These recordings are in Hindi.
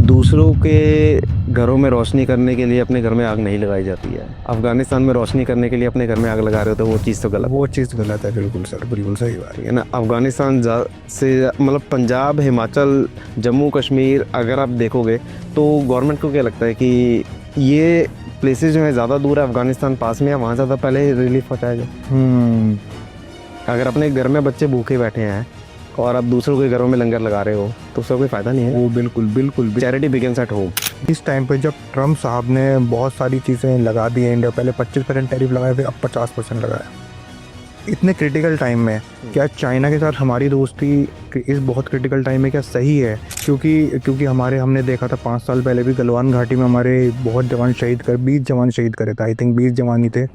दूसरों के घरों में रोशनी करने के लिए अपने घर में आग नहीं लगाई जाती है। अफ़गानिस्तान में रोशनी करने के लिए अपने घर में आग लगा रहे हो तो वो चीज़ तो गलत है। वो चीज़ गलत है, बिल्कुल सर, बिल्कुल सही बात ठीक है ना। अफ़गानिस्तान से मतलब पंजाब, हिमाचल, जम्मू कश्मीर अगर आप देखोगे तो गवर्नमेंट को क्या लगता है कि ये प्लेसेस जो है ज़्यादा दूर है, अफ़गानिस्तान पास में है, वहाँ ज़्यादा पहले रिलीफ पहुँचाया जाए। अगर अपने घर में बच्चे भूखे बैठे हैं और आप दूसरों के घरों में लंगर लगा रहे हो तो उसका कोई फ़ायदा नहीं है। वो बिल्कुल बिल्कुल चैरिटी बिगिंस एट होम। इस टाइम पे जब ट्रम्प साहब ने बहुत सारी चीज़ें लगा दी है, इंडिया पहले 25% टैरिफ लगाए थे, अब 50% लगाया। इतने क्रिटिकल टाइम में क्या चाइना के साथ हमारी दोस्ती इस बहुत क्रिटिकल टाइम में क्या सही है? क्योंकि हमने देखा था 5 साल पहले भी गलवान घाटी में हमारे बहुत जवान शहीद कर 20 जवान शहीद करे थे, आई थिंक 20 जवान ही थे।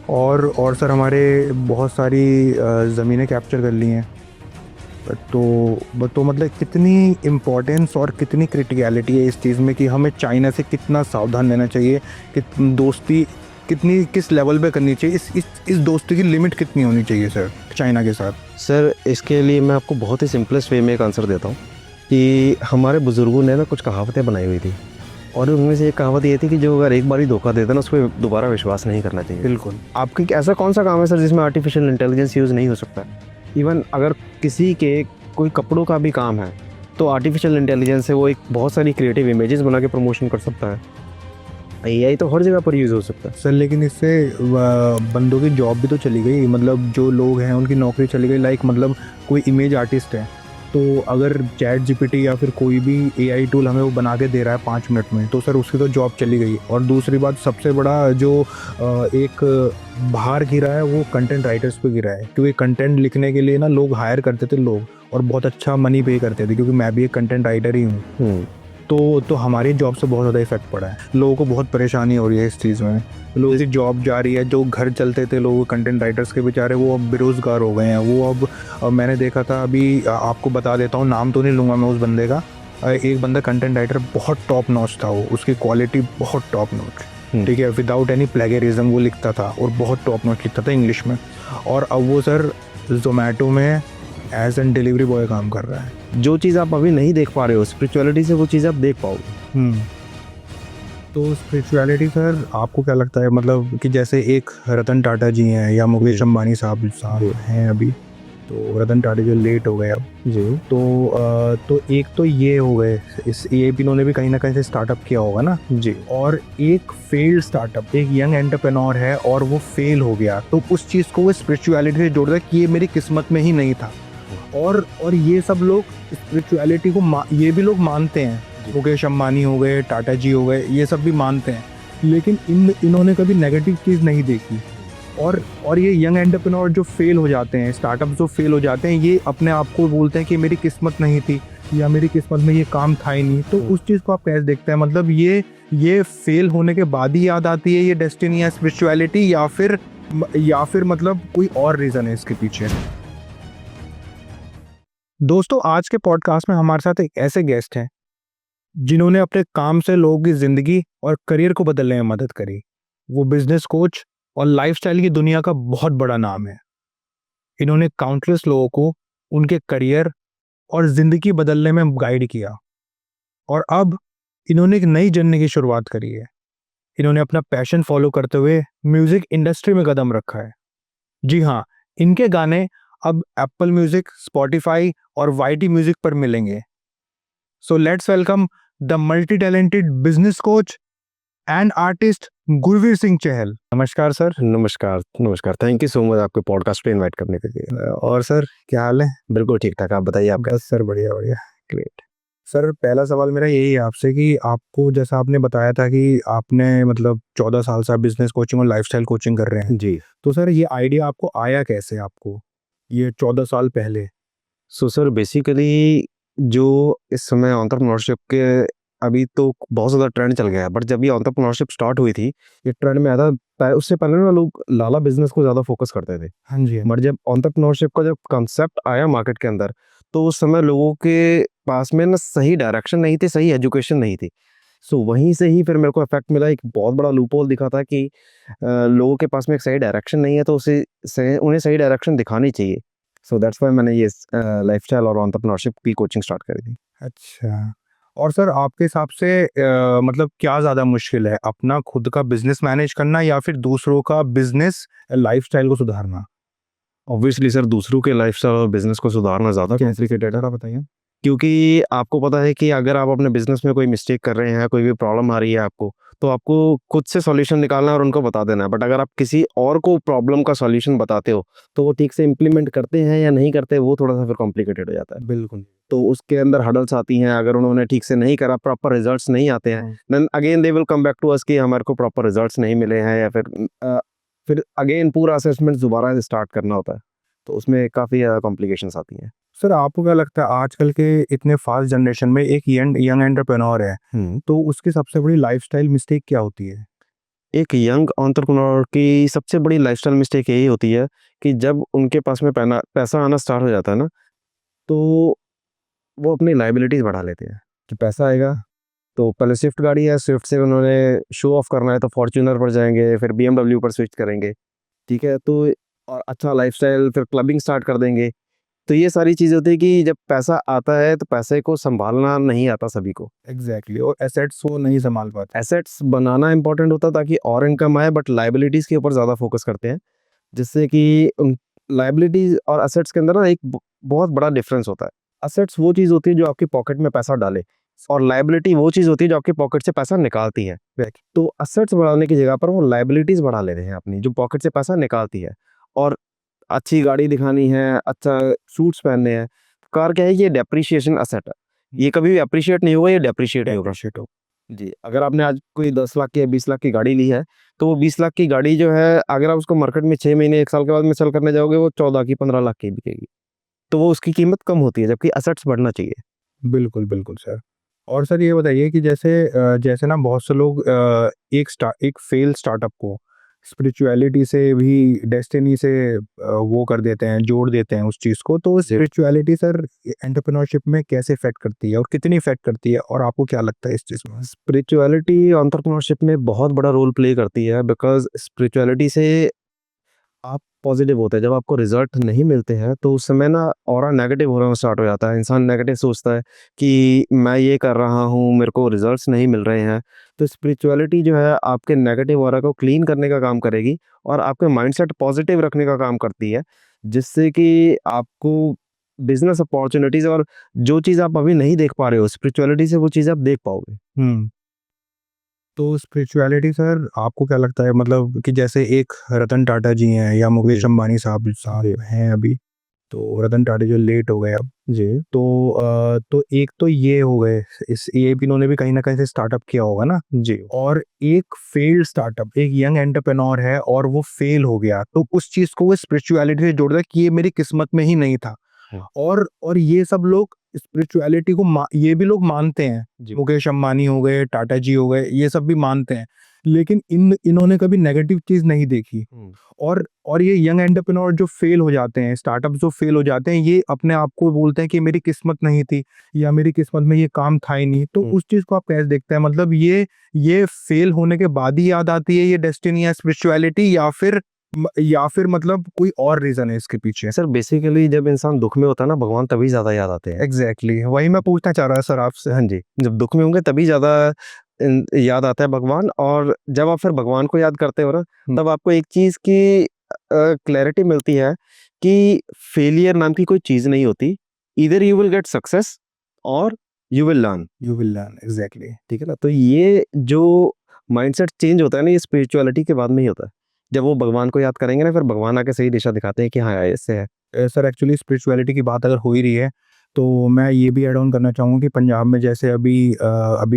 और सर हमारे बहुत सारी ज़मीनें कैप्चर कर ली हैं। तो मतलब कितनी इम्पोर्टेंस और कितनी क्रिटिकलिटी है इस चीज़ में कि हमें चाइना से कितना सावधान रहना चाहिए, कि दोस्ती कितनी किस लेवल पे करनी चाहिए, इस दोस्ती की लिमिट कितनी होनी चाहिए सर चाइना के साथ? सर इसके लिए मैं आपको बहुत ही सिंपलेस्ट वे में एक आंसर देता हूँ कि हमारे बुज़ुर्गों ने ना कुछ कहावतें बनाई हुई थी और उनमें से एक कहावत ये थी कि जो अगर एक बार ही धोखा देता ना उस पर दोबारा विश्वास नहीं करना चाहिए। बिल्कुल। आपकी ऐसा कौन सा काम है सर जिसमें आर्टिफिशियल इंटेलिजेंस यूज़ नहीं हो सकता? इवन अगर किसी के कोई कपड़ों का भी काम है तो आर्टिफिशियल इंटेलिजेंस से वो एक बहुत सारी क्रिएटिव इमेजेस बना के प्रमोशन कर सकता है। एआई तो हर जगह पर यूज़ हो सकता है। सर लेकिन इससे बंदों की जॉब भी तो चली गई, मतलब जो लोग हैं उनकी नौकरी चली गई। लाइक मतलब कोई इमेज आर्टिस्ट है तो अगर चैट जीपीटी या फिर कोई भी एआई टूल हमें वो बना के दे रहा है 5 मिनट में, तो सर उसकी तो जॉब चली गई। और दूसरी बात, सबसे बड़ा जो एक भार गिरा है वो कंटेंट राइटर्स पे गिरा है, क्योंकि कंटेंट लिखने के लिए ना लोग हायर करते थे लोग, और बहुत अच्छा मनी पे करते थे, क्योंकि मैं भी एक कंटेंट राइटर ही हूँ। तो हमारी जॉब से बहुत ज़्यादा इफेक्ट पड़ा है, लोगों को बहुत परेशानी हो रही है इस चीज़ में। लोगों की जॉब जा रही है, जो घर चलते थे लोग कंटेंट राइटर्स के बेचारे, वो अब बेरोज़गार हो गए हैं। वो अब मैंने देखा था अभी, आपको बता देता हूँ, नाम तो नहीं लूँगा मैं उस बंदे का। एक बंदा कंटेंट राइटर बहुत टॉप नॉच था, वो उसकी क्वालिटी बहुत टॉप नॉच, ठीक है, विदाउट एनी प्लेगरिज्म वो लिखता था और बहुत टॉप नॉच लिखता था इंग्लिश में। और अब वो सर जोमेटो में एज एन डिलीवरी बॉय काम कर रहा है। जो चीज़ आप अभी नहीं देख पा रहे हो स्पिरिचुअलिटी से वो चीज़ आप देख पाओगे। तो स्पिरिचुअलिटी सर आपको क्या लगता है, मतलब कि जैसे एक रतन टाटा जी हैं या मुकेश अंबानी साहब हैं अभी, तो रतन टाटा जो लेट हो गए अब जी तो एक तो ये हो गए, ये भी इन्होंने भी कहीं ना कहीं से स्टार्टअप किया होगा ना जी। और एक फेल्ड स्टार्टअप, एक यंग एंटरप्रेन्योर है और वो फेल हो गया, तो उस चीज़ को वो स्पिरिचुअलिटी से जोड़ता है कि ये मेरी किस्मत में ही नहीं था। और ये सब लोग स्पिरिचुअलिटी को ये भी लोग मानते हैं, मुकेश अंबानी हो गए, टाटा जी हो गए, ये सब भी मानते हैं, लेकिन इन्होंने कभी नेगेटिव चीज़ नहीं देखी। और ये यंग एंटरप्रेन्योर जो फेल हो जाते हैं, स्टार्टअप जो फेल हो जाते हैं, ये अपने आप को बोलते हैं कि मेरी किस्मत नहीं थी या मेरी किस्मत में ये काम था ही नहीं। तो उस चीज़ को आप कैसे देखते हैं? मतलब ये फेल होने के बाद ही याद आती है ये डेस्टिनी या स्पिरिचुअलिटी, या फिर मतलब कोई और रीज़न है इसके पीछे? दोस्तों, आज के पॉडकास्ट में हमारे साथ एक ऐसे गेस्ट हैं जिन्होंने अपने काम से लोगों की जिंदगी और करियर को बदलने में मदद करी। वो बिजनेस कोच और लाइफस्टाइल की दुनिया का बहुत बड़ा नाम है। इन्होंने काउंटलेस लोगों को उनके करियर और जिंदगी बदलने में गाइड किया, और अब इन्होंने एक नई जर्नी की शुरुआत करी है। इन्होंने अपना पैशन फॉलो करते हुए म्यूजिक इंडस्ट्री में कदम रखा है। जी हाँ, इनके गाने अब एप्पल म्यूजिक, स्पॉटिफाई और वाईटी म्यूजिक पर मिलेंगे। So let's welcome the multi-talented business coach and artist Gurvir Singh Chahal. नमस्कार सर। नमस्कार नमस्कार। थैंक यू सो मच आपके पॉडकास्ट पे इनवाइट करने के लिए। और सर क्या हाल है? बिल्कुल ठीक ठाक। आप बताइए आप बस सर बढ़िया बढ़िया। ग्रेट। सर पहला सवाल मेरा यही है आपसे कि आपको, जैसा आपने बताया था कि आपने मतलब 14 साल से आप बिजनेस कोचिंग और लाइफस्टाइल कोचिंग कर रहे हैं, जी। तो सर ये आइडिया आपको आया कैसे, आपको ये 14 साल पहले? सो सर बेसिकली जो इस समय एंटरप्रेन्योरशिप के अभी तो बहुत ज़्यादा ट्रेंड चल गया है, बट जब ये एंटरप्रेन्योरशिप स्टार्ट हुई थी, ये ट्रेंड में आया था। उससे पहले ना लोग लाला बिजनेस को ज़्यादा फोकस करते थे। हाँ जी। बट जब एंटरप्रेन्योरशिप का जब कॉन्सेप्ट आया मार्केट के अंदर, तो उस समय लोगों के पास में ना सही डायरेक्शन नहीं थी, सही एजुकेशन नहीं थी। सो वहीं से ही फिर मेरे को इफेक्ट मिला, एक बहुत बड़ा लूपहोल दिखा था कि लोगों के पास में एक सही डायरेक्शन नहीं है, तो उन्हें सही डायरेक्शन दिखानी चाहिए। सो दैट्स व्हाई मैंने ये लाइफस्टाइल और एंटरप्रेन्योरशिप की कोचिंग स्टार्ट करी थी। अच्छा, और सर आपके हिसाब से मतलब क्या ज़्यादा मुश्किल है, अपना खुद का बिजनेस मैनेज करना या फिर दूसरों का बिजनेस लाइफस्टाइल को सुधारना? ऑब्वियसली सर, दूसरों के लाइफस्टाइल और बिजनेस को सुधारना ज़्यादा कॉम्प्लिकेटेड है। आप बताइए। क्योंकि आपको पता है कि अगर आप अपने बिजनेस में कोई मिस्टेक कर रहे हैं, कोई भी प्रॉब्लम आ रही है आपको, तो आपको खुद से सॉल्यूशन निकालना है और उनको बता देना है। बट अगर आप किसी और को प्रॉब्लम का सॉल्यूशन बताते हो, तो वो ठीक से इम्प्लीमेंट करते हैं या नहीं करते, वो थोड़ा-सा फिर कॉम्प्लिकेटेड हो जाता है। बिल्कुल। तो उसके अंदर हर्डल्स आती हैं, अगर उन्होंने ठीक से नहीं करा, प्रॉपर रिजल्ट्स नहीं आते हैं, then again they will come back to us कि हमारे को प्रॉपर रिजल्ट्स नहीं मिले हैं, या फिर अगेन पूरा असेसमेंट दोबारा से स्टार्ट करना होता है। तो उसमें काफ़ी ज़्यादा कॉम्प्लिकेशंस आती हैं। सर आपको क्या लगता है आजकल के इतने फास्ट जनरेशन में एक यंग यंग एंटरप्रेन्योर है, तो उसकी सबसे बड़ी लाइफस्टाइल मिस्टेक क्या होती है? एक यंग एंटरप्रेन्योर की सबसे बड़ी लाइफस्टाइल मिस्टेक यही होती है कि जब उनके पास में पैसा आना स्टार्ट हो जाता है ना, तो वो अपनी लायबिलिटीज़ बढ़ा लेते हैं। कि पैसा आएगा, तो पहले स्विफ्ट गाड़ी है, स्विफ्ट से उन्होंने शो ऑफ करना है तो फॉर्च्यूनर पर जाएँगे, फिर बीएमडब्ल्यू पर स्विच करेंगे, ठीक है? तो और अच्छा लाइफ़स्टाइल, फिर क्लबिंग स्टार्ट कर देंगे। तो ये सारी चीज़ें होती है कि जब पैसा आता है, तो पैसे को सँभालना नहीं आता सभी को। एग्जैक्टली, और एसेट्स वो नहीं संभाल पाते। एसेट्स बनाना इम्पोर्टेंट होता है ताकि और इनकम आए, बट लायबिलिटीज़ के ऊपर ज़्यादा फ़ोकस करते हैं। जिससे कि लायबिलिटीज़ और एसेट्स के अंदर ना एक बहुत बड़ा डिफरेंस होता है। एसेट्स वो चीज़ होती है जो आपकी पॉकेट में पैसा डाले, और लायबिलिटी वो चीज़ होती है जो आपकी पॉकेट से पैसा निकालती है। तो एसेट्स बढ़ाने की जगह पर वो लायबिलिटीज़ बढ़ा ले रहे हैं अपनी, जो पॉकेट से पैसा निकालती है। और अच्छी गाड़ी दिखानी है, अच्छा सूट्स पहनने हैं। कार क्या है, ये डेप्रिसिएशन एसेट है। ये कभी भी एप्रिशिएट नहीं होगा, ये डेप्रिशिएट ही होगा। जी, अगर आपने आज कोई 10 लाख की या 20 लाख की गाड़ी ली है, तो वो 20 लाख की गाड़ी जो है, अगर आप उसको मार्केट में 6 महीने, 1 साल के बाद में सेल करने जाओगे, वो 14 की, 15 लाख की बिकेगी। तो वो उसकी कीमत कम होती है, जबकि एसेट्स बढ़ना चाहिए। बिल्कुल, बिल्कुल सर। और सर ये बताइए कि जैसे ना बहुत से लोग एक फेल स्टार्टअप को स्पिरिचुअलिटी से भी, डेस्टिनी से वो कर देते हैं, जोड़ देते हैं उस चीज़ को। तो स्पिरिचुअलिटी सर एंटरप्रेन्योरशिप में कैसे इफ़ेक्ट करती है और कितनी इफ़ेक्ट करती है, और आपको क्या लगता है इस चीज़ में? स्पिरिचुअलिटी एंटरप्रेन्योरशिप में बहुत बड़ा रोल प्ले करती है, बिकॉज़ स्पिरिचुअलिटी से आप पॉजिटिव होते हैं। जब आपको रिजल्ट नहीं मिलते हैं, तो उस समय ना ऑरा नेगेटिव होना स्टार्ट हो जाता है। इंसान नेगेटिव सोचता है कि मैं ये कर रहा हूँ, मेरे को रिजल्ट्स नहीं मिल रहे हैं। तो स्पिरिचुअलिटी जो है, आपके नेगेटिव ऑरा को क्लीन करने का काम करेगी, और आपके माइंडसेट पॉजिटिव रखने का काम करती है, जिससे कि आपको बिजनेस अपॉर्चुनिटीज, और जो चीज़ आप अभी नहीं देख पा रहे हो, स्पिरिचुअलिटी से वो चीज़ आप देख पाओगे। हुँ। तो स्पिरिचुअलिटी सर आपको क्या लगता है, मतलब कि जैसे एक रतन टाटा जी हैं या मुकेश अंबानी साहब साहब हैं अभी, तो रतन टाटा जो लेट हो गए अब। जी। तो एक तो ये हो गए, इस ये भी इन्होंने भी कहीं न कहीं से स्टार्टअप किया होगा ना? जी। और एक फेल्ड स्टार्टअप, एक यंग एंटरप्रेन्योर है और वो फेल हो गया, तो उस चीज़ को वो स्पिरिचुअलिटी से जोड़ रहा है कि ये मेरी किस्मत में ही नहीं था। हाँ। और ये सब लोग स्पिरिचुअलिटी को ये भी लोग मानते हैं। जी। मुकेश अंबानी हो गए, टाटा जी हो गए, ये सब भी मानते हैं। लेकिन इन्होंने कभी नेगेटिव चीज़ नहीं देखी। और ये यंग एंटरप्रेन्योर जो फेल हो जाते हैं, स्टार्टअप जो फेल हो जाते हैं, ये अपने आप को बोलते हैं कि मेरी किस्मत नहीं थी, या मेरी किस्मत में ये काम था ही नहीं। तो उस चीज़ को आप कैसे देखते हैं? मतलब ये फेल होने के बाद ही याद आती है ये डेस्टिनी या स्पिरिचुअलिटी, या फिर मतलब कोई और रीज़न है इसके पीछे? सर बेसिकली जब इंसान दुख में होता है ना, भगवान तभी ज़्यादा याद आते हैं। एग्ज़ैक्टली, वही मैं पूछना चाह रहा था सर आपसे। हाँ जी, जब दुख में होंगे तभी ज़्यादा याद आता है भगवान। और जब आप फिर भगवान को याद करते हो ना, तब आपको एक चीज़ की क्लैरिटी मिलती है कि फेलियर नाम की कोई चीज़ नहीं होती। Either you will get success और you will learn. You will learn, exactly. ठीक है ना? तो ये जो माइंडसेट चेंज होता है ना, ये स्पिरिचुअलिटी के बाद में ही होता है। जब वो भगवान को याद करेंगे ना, फिर भगवान आके सही दिशा दिखाते हैं कि हाँ, ऐसे है। सर एक्चुअली स्पिरिचुअलिटी की बात अगर हो ही रही है, तो मैं ये भी ऐड ऑन करना चाहूँगा कि पंजाब में जैसे अभी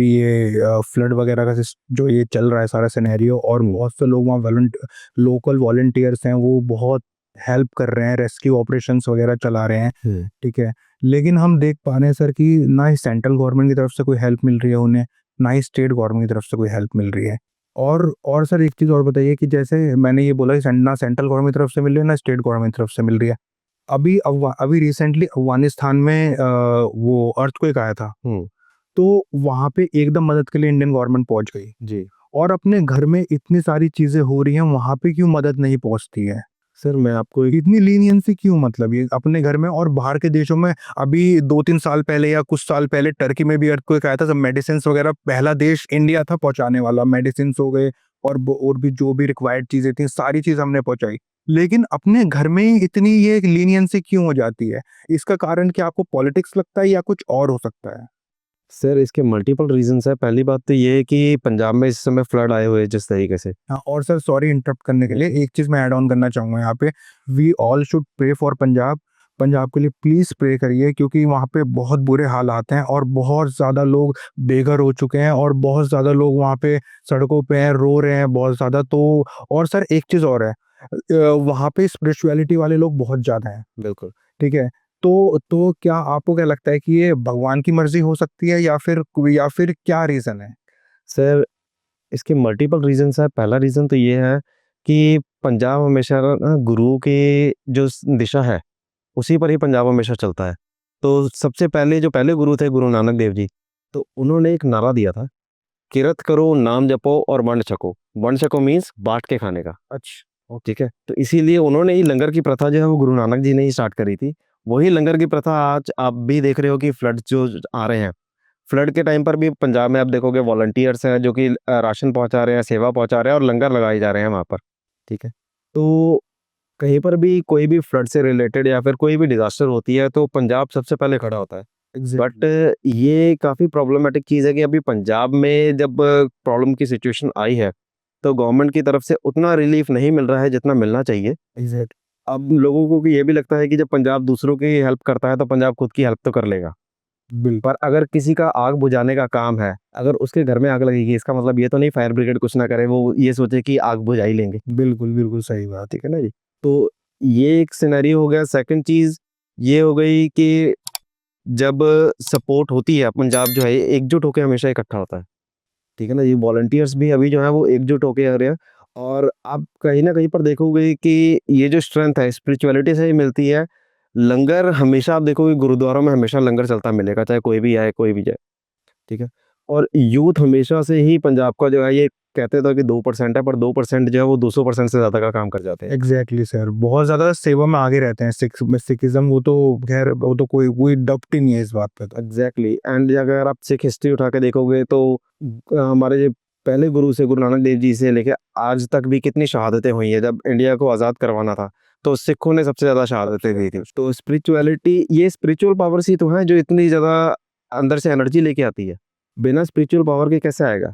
ये फ्लड वगैरह का जो ये चल रहा है सारा सिनेरियो, और बहुत से लोग वहाँ लोकल वॉलंटियर्स हैं, वो बहुत हेल्प कर रहे हैं, रेस्क्यू ऑपरेशंस वगैरह चला रहे हैं, ठीक है। लेकिन हम देख पा रहे हैं सर कि ना ही सेंट्रल गवर्नमेंट की तरफ से कोई हेल्प मिल रही है उन्हें, ना ही स्टेट गवर्नमेंट की तरफ से कोई हेल्प मिल रही है। और सर एक चीज़ और बताइए कि जैसे मैंने ये बोला कि ना सेंट्रल गवर्नमेंट की तरफ से मिल रही है, ना स्टेट गवर्नमेंट की तरफ से मिल रही है। अभी रिसेंटली अफ़गानिस्तान में वो अर्थक्वेक आया था, हुँ, तो वहाँ पे एकदम मदद के लिए इंडियन गवर्नमेंट पहुँच गई। जी। और अपने घर में इतनी सारी चीज़ें हो रही हैं, वहाँ पे क्यों मदद नहीं पहुँचती है? सर मैं आपको एक इतनी लीनियंसी क्यों, मतलब ये अपने घर में और बाहर के देशों में? अभी 2-3 साल पहले या कुछ साल पहले टर्की में भी अर्थक्वेक आया था, सब मेडिसिन वगैरह, पहला देश इंडिया था पहुंचाने वाला, मेडिसिन हो गए और भी जो भी रिक्वायर्ड चीजें थी सारी चीज हमने पहुंचाई। लेकिन अपने घर में ही इतनी ये लीनियंसी क्यों हो जाती है? इसका कारण क्या आपको पॉलिटिक्स लगता है या कुछ और हो सकता है? सर इसके मल्टीपल रीजंस है। पहली बात तो ये है कि पंजाब में इस समय फ्लड आए हुए हैं जिस तरीके से। हाँ, और सर सॉरी इंटरप्ट करने के लिए, एक चीज मैं ऐड ऑन करना चाहूंगा यहाँ पे। We all should pray for Punjab. Punjab के लिए प्लीज प्रे करिए, क्योंकि वहाँ पे बहुत बुरे हालात हैं और बहुत ज़्यादा लोग बेघर हो चुके हैं और बहुत ज़्यादा लोग वहाँ पे सड़कों पे हैं, रो रहे हैं बहुत ज़्यादा। तो और सर एक चीज़ और है, वहाँ पे स्पिरिचुअलिटी वाले लोग बहुत ज़्यादा हैं। बिल्कुल। ठीक है। तो क्या आपको क्या लगता है कि ये भगवान की मर्जी हो सकती है या फिर क्या रीज़न है? सर इसके मल्टीपल रीजंस है। पहला रीज़न तो ये है कि पंजाब हमेशा ना गुरु की जो दिशा है उसी पर ही पंजाब हमेशा चलता है। तो सबसे पहले जो पहले गुरु थे गुरु नानक देव जी, तो उन्होंने एक नारा दिया था, किरत करो नाम जपो और वंड छको। वंड छको मीन्स बांट के खाने का। अच्छा। ठीक है, तो इसीलिए उन्होंने ही लंगर की प्रथा जो है वो गुरु नानक जी ने ही स्टार्ट करी थी। वही लंगर की प्रथा आज आप भी देख रहे हो कि फ्लड जो आ रहे हैं, फ्लड के टाइम पर भी पंजाब में आप देखोगे वॉलंटियर्स हैं जो कि राशन पहुंचा रहे हैं, सेवा पहुंचा रहे हैं और लंगर लगाए जा रहे हैं वहाँ पर। ठीक है, तो कहीं पर भी कोई भी फ्लड से रिलेटेड या फिर कोई भी डिजास्टर होती है तो पंजाब सबसे पहले खड़ा होता है। बट ये काफ़ी प्रॉब्लमेटिक चीज़ है कि अभी पंजाब में जब प्रॉब्लम की सिचुएशन आई है तो गवर्नमेंट की तरफ से उतना रिलीफ नहीं मिल रहा है जितना मिलना चाहिए। एग्जैक्ट। अब लोगों को ये भी लगता है कि जब पंजाब दूसरों की हेल्प करता है तो पंजाब खुद की हेल्प तो कर लेगा। बिल्कुल पर अगर किसी का आग बुझाने का काम है, अगर उसके घर में आग लगेगी इसका मतलब ये तो नहीं फायर ब्रिगेड कुछ ना करे, वो ये सोचे कि आग बुझा ही लेंगे। बिल्कुल बिल्कुल सही बात। ठीक है ना जी? तो ये एक सिनेरियो हो गया। सेकंड चीज़ ये हो गई कि जब सपोर्ट होती है, पंजाब जो है एकजुट होकर हमेशा इकट्ठा होता है। ठीक है ना? ये वॉलंटियर्स भी अभी जो है वो एकजुट होके आ रहे हैं और आप कहीं न कहीं पर देखोगे कि ये जो स्ट्रेंथ है स्पिरिचुअलिटी से ही मिलती है। लंगर हमेशा आप देखोगे गुरुद्वारों में हमेशा लंगर चलता मिलेगा, चाहे कोई भी आए, कोई भी जाए। ठीक है? और यूथ हमेशा से ही पंजाब का जो है ये कहते तो कि 2% है, पर 2% जो है वो 200% से ज़्यादा का काम कर जाते हैं। एग्जैक्टली सर, बहुत ज्यादा सेवा में आगे रहते हैं। सिखिज्म, वो तो खैर वो तो कोई कोई डाउट ही नहीं है इस बात पे तो। एग्जैक्टली एंड अगर आप सिख हिस्ट्री उठा के देखोगे तो हमारे जो पहले गुरु से गुरु नानक देव जी से लेके आज तक भी कितनी शहादतें हुई हैं। जब इंडिया को आज़ाद करवाना था तो सिखों ने सबसे ज़्यादा शहादतें दी थी। तो स्पिरिचुअलिटी ये स्पिरिचुअल पावर्स ही तो हैं जो इतनी ज़्यादा अंदर से एनर्जी लेके आती है। बिना स्पिरिचुअल पावर के कैसे आएगा?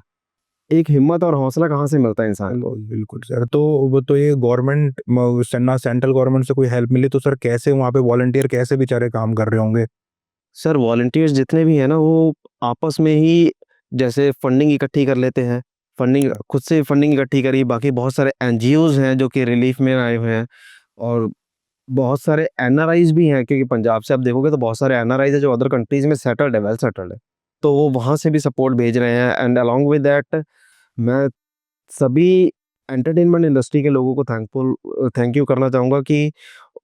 एक हिम्मत और हौसला कहाँ से मिलता है इंसान को? बिल्कुल बिल्कुल सर। तो वो तो ये गवर्नमेंट, सेंट्रल गवर्नमेंट से कोई हेल्प मिली तो सर कैसे वहाँ पे वॉलंटियर कैसे बेचारे काम कर रहे होंगे? सर वॉलंटियर्स जितने भी हैं ना वो आपस में ही जैसे फंडिंग इकट्ठी कर लेते हैं। फंडिंग खुद से फंडिंग इकट्ठी करी, बाकी बहुत सारे एनजीओज़ हैं जो कि रिलीफ में आए हुए हैं और बहुत सारे एनआरआईज़ भी हैं, क्योंकि पंजाब से आप देखोगे तो बहुत सारे एनआरआईज़ हैं जो अदर कंट्रीज़ में सेटल्ड है, वेल सेटल्ड है। तो वो वहाँ से भी सपोर्ट भेज रहे हैं एंड अलोंग विद दैट मैं सभी एंटरटेनमेंट इंडस्ट्री के लोगों को थैंक यू करना चाहूँगा कि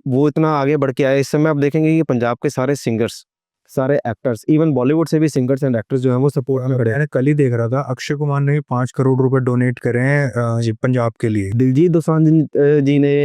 वो इतना आगे बढ़ के आए। इस समय आप देखेंगे कि पंजाब के सारे सिंगर्स, सारे एक्टर्स, इवन बॉलीवुड से भी सिंगर्स एंड एक्टर्स जो हैं वो सपोर्ट में खड़े हैं। मैंने कल ही देख रहा था, अक्षय कुमार ने 5 करोड़ रुपए डोनेट करे हैं ये पंजाब के लिए। दिलजीत दोसांझ जी ने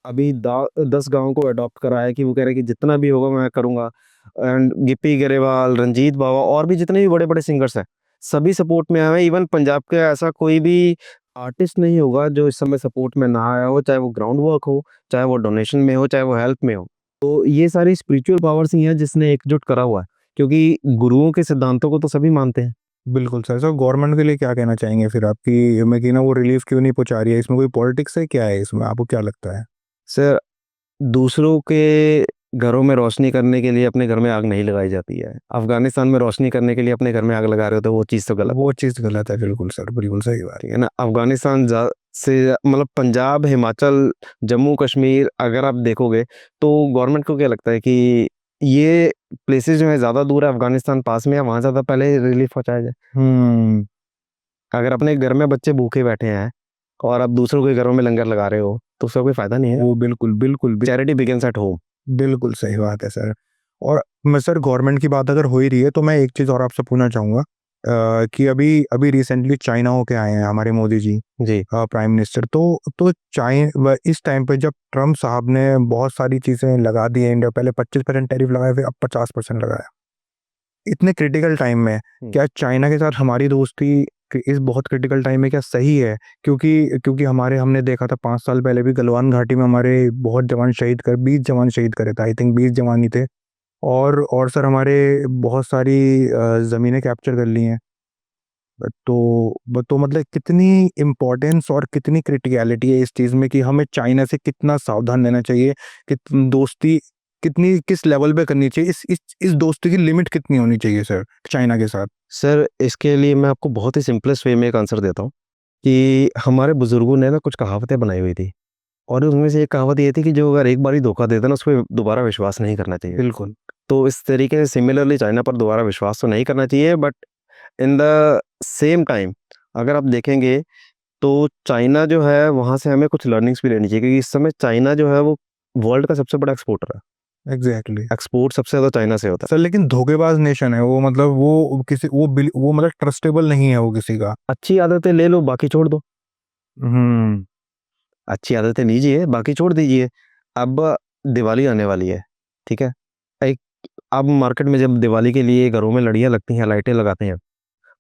अभी 10 गाँव को अडॉप्ट करा है कि वो कह रहे हैं कि जितना भी होगा मैं करूँगा। एंड गिप्पी गरेवाल, रंजीत बावा और भी जितने भी बड़े-बड़े सिंगर्स हैं, सभी सपोर्ट में आए हैं। इवन पंजाब का ऐसा कोई भी आर्टिस्ट नहीं होगा जो इस समय सपोर्ट में ना आया हो, चाहे वो ग्राउंड वर्क हो, चाहे वो डोनेशन में हो, चाहे वो हेल्प में हो। तो ये सारी स्पिरिचुअल पावर्स ही हैं जिसने एकजुट करा हुआ है, क्योंकि गुरुओं के सिद्धांतों को तो सभी मानते हैं। बिल्कुल सर। सर गवर्नमेंट के लिए क्या कहना चाहेंगे फिर आपकी, मैं कि ना वो रिलीफ क्यों नहीं पहुंचा रही है? इसमें कोई पॉलिटिक्स है क्या है इसमें, आपको क्या लगता है? सर दूसरों के घरों में रोशनी करने के लिए अपने घर में आग नहीं लगाई जाती है। अफ़गानिस्तान में रोशनी करने के लिए अपने घर में आग लगा रहे हो तो वो चीज़ तो गलत है। वो चीज़ गलत है, बिल्कुल सर, बिल्कुल सही बात। ठीक है ना? अफ़गानिस्तान से मतलब पंजाब, हिमाचल, जम्मू कश्मीर अगर आप देखोगे तो गवर्नमेंट को क्या लगता है कि ये प्लेसेस जो है ज़्यादा दूर है, अफ़गानिस्तान पास में है, वहाँ ज़्यादा पहले रिलीफ पहुँचाया जाए। हम्म। अगर अपने घर में बच्चे भूखे बैठे हैं और आप दूसरों के घरों में लंगर लगा रहे हो तो उसका कोई फ़ायदा नहीं है। वो बिल्कुल बिल्कुल चैरिटी बिगिंस एट होम। बिल्कुल सही बात है सर। और मैं सर गवर्नमेंट की बात अगर हो ही रही है तो मैं एक चीज़ और आपसे पूछना चाहूँगा कि अभी अभी रिसेंटली चाइना होके आए हैं हमारे मोदी जी, जी प्राइम मिनिस्टर। तो चाइना इस टाइम पे जब ट्रम्प साहब ने बहुत सारी चीज़ें लगा दी है, इंडिया पहले 25% टैरिफ लगाए, फिर अब 50% लगाया, इतने क्रिटिकल टाइम में क्या चाइना के साथ हमारी दोस्ती इस बहुत क्रिटिकल टाइम में क्या सही है? क्योंकि क्योंकि हमारे हमने देखा था 5 साल पहले भी गलवान घाटी में हमारे बहुत जवान शहीद कर 20 जवान शहीद करे थे, आई थिंक 20 जवान ही थे। और सर हमारे बहुत सारी ज़मीनें कैप्चर कर ली हैं। तो मतलब कितनी इम्पोर्टेंस और कितनी क्रिटिकलिटी है इस चीज़ में कि हमें चाइना से कितना सावधान रहना चाहिए, कि दोस्ती कितनी किस लेवल पे करनी चाहिए, इस दोस्ती की लिमिट कितनी होनी चाहिए सर चाइना के साथ? सर, इसके लिए मैं आपको बहुत ही सिंपलेस्ट वे में एक आंसर देता हूँ कि हमारे बुजुर्गों ने ना कुछ कहावतें बनाई हुई थी, और उनमें से एक कहावत ये थी कि जो अगर एक बार ही धोखा देता है ना, उस पर दोबारा विश्वास नहीं करना चाहिए। बिल्कुल। तो इस तरीके से सिमिलरली चाइना पर दोबारा विश्वास तो नहीं करना चाहिए, but in the same time अगर आप देखेंगे तो चाइना जो है वहाँ से हमें कुछ लर्निंग्स भी लेनी चाहिए, क्योंकि इस समय चाइना जो है वो वर्ल्ड का सबसे बड़ा एक्सपोर्टर है। एग्जैक्टली। एक्सपोर्ट सबसे ज़्यादा चाइना से होता है। सर लेकिन धोखेबाज नेशन है वो, मतलब वो किसी वो मतलब ट्रस्टेबल नहीं है वो किसी का। अच्छी आदतें ले लो, बाकी छोड़ दो। हम्म। अच्छी आदतें लीजिए, बाकी छोड़ दीजिए। अब दिवाली आने वाली है, ठीक है? एक अब मार्केट में जब दिवाली के लिए घरों में लड़ियाँ लगती हैं, लाइटें लगाते हैं,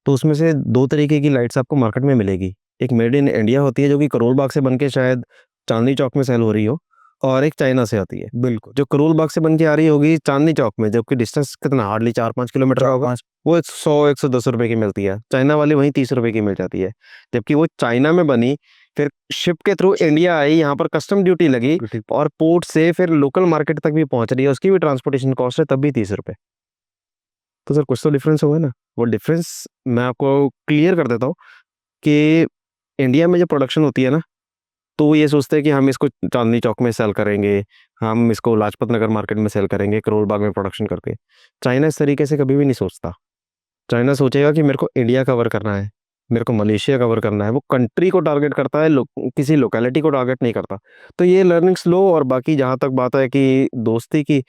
तो उसमें से 2 तरीके की लाइट्स आपको मार्केट में मिलेगी। एक मेड इन इंडिया होती है जो कि करोल बाग से बन के शायद चांदनी चौक में सेल हो रही हो, और एक चाइना से आती है। बिल्कुल। जो करोल बाग से बन के आ रही होगी चांदनी चौक में, जबकि डिस्टेंस कितना हार्डली 4-5 किलोमीटर का चार होगा, पांच। वो 100-110 रुपए की मिलती है। चाइना वाली वहीं 30 रुपए की मिल जाती है। जबकि वो चाइना में बनी, फिर शिप के थ्रू इंडिया आई, यहाँ पर कस्टम ड्यूटी लगी, और पोर्ट से फिर लोकल मार्केट तक भी पहुंच रही है, उसकी भी ट्रांसपोर्टेशन कॉस्ट है, तब भी 30 रुपए। तो सर कुछ तो डिफरेंस होगा ना। वो डिफरेंस मैं आपको क्लियर कर देता हूँ कि इंडिया में जब प्रोडक्शन होती है ना, तो वो ये सोचते हैं कि हम इसको चांदनी चौक में सेल करेंगे, हम इसको लाजपत नगर मार्केट में सेल करेंगे, करोल बाग में प्रोडक्शन करके। चाइना इस तरीके से कभी भी नहीं सोचता। चाइना सोचेगा कि मेरे को इंडिया कवर करना है, मेरे को मलेशिया कवर करना है। वो कंट्री को टारगेट करता है, किसी लोकेलिटी को टारगेट नहीं करता। तो ये लर्निंग्स लो। और बाकी जहाँ तक बात है कि दोस्ती की,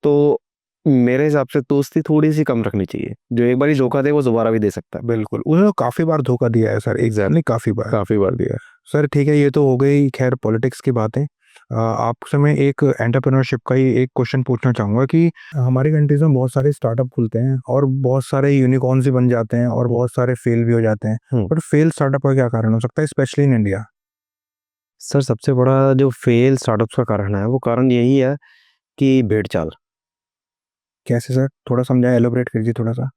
तो मेरे हिसाब से दोस्ती थोड़ी सी कम रखनी चाहिए। जो एक बार ही धोखा दे वो दोबारा भी दे सकता है। बिल्कुल, उन्होंने काफ़ी बार धोखा दिया है सर, एक एग्जैक्ट नहीं काफ़ी बार। काफ़ी बार दिया है। सर ठीक है, ये तो हो गई खैर पॉलिटिक्स की बातें। आपसे मैं एक एंटरप्रेन्योरशिप का ही एक क्वेश्चन पूछना चाहूँगा कि हमारी कंट्रीज में बहुत सारे स्टार्टअप खुलते हैं और बहुत सारे यूनिकॉर्न्स भी बन जाते हैं और बहुत सारे फेल भी हो जाते हैं, बट फेल स्टार्टअप का क्या कारण हो सकता है स्पेशली इन इंडिया? सर सबसे बड़ा जो फेल स्टार्टअप्स का कारण है, वो कारण यही है कि भेड़ चाल। कैसे सर, थोड़ा समझाएं, एलोबरेट कीजिए थोड़ा सा।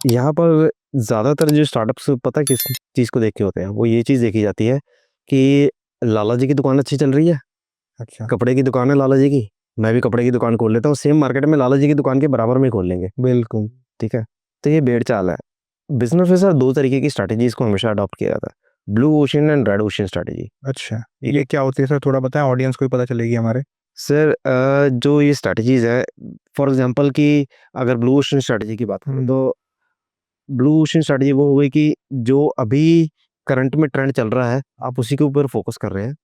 यहाँ पर ज़्यादातर जो स्टार्टअप्स पता है किस चीज़ को देख के होते हैं, वो ये चीज़ देखी जाती है कि लाला जी की दुकान अच्छी चल रही है, अच्छा। कपड़े की दुकान है लाला जी की, मैं भी कपड़े की दुकान खोल लेता हूँ, सेम मार्केट में लाला जी की दुकान के बराबर में खोल लेंगे। बिल्कुल। ठीक है? तो ये भेड़ चाल है। बिजनेस में सर 2 तरीके की स्ट्रैटेजीज को हमेशा अडॉप्ट किया जाता है, blue ocean and red ocean strategy. अच्छा, ये क्या होती है सर, थोड़ा बताएं, ऑडियंस को भी पता चलेगी हमारे। सर जो ये स्ट्रैटेजीज है, फॉर एग्जांपल कि अगर ब्लू ओशन स्ट्रैटेजी की बात करें, तो ब्लू ओशन स्ट्रैटेजी वो हो गई कि जो अभी करंट में ट्रेंड चल रहा है, आप उसी के ऊपर फोकस कर रहे हैं,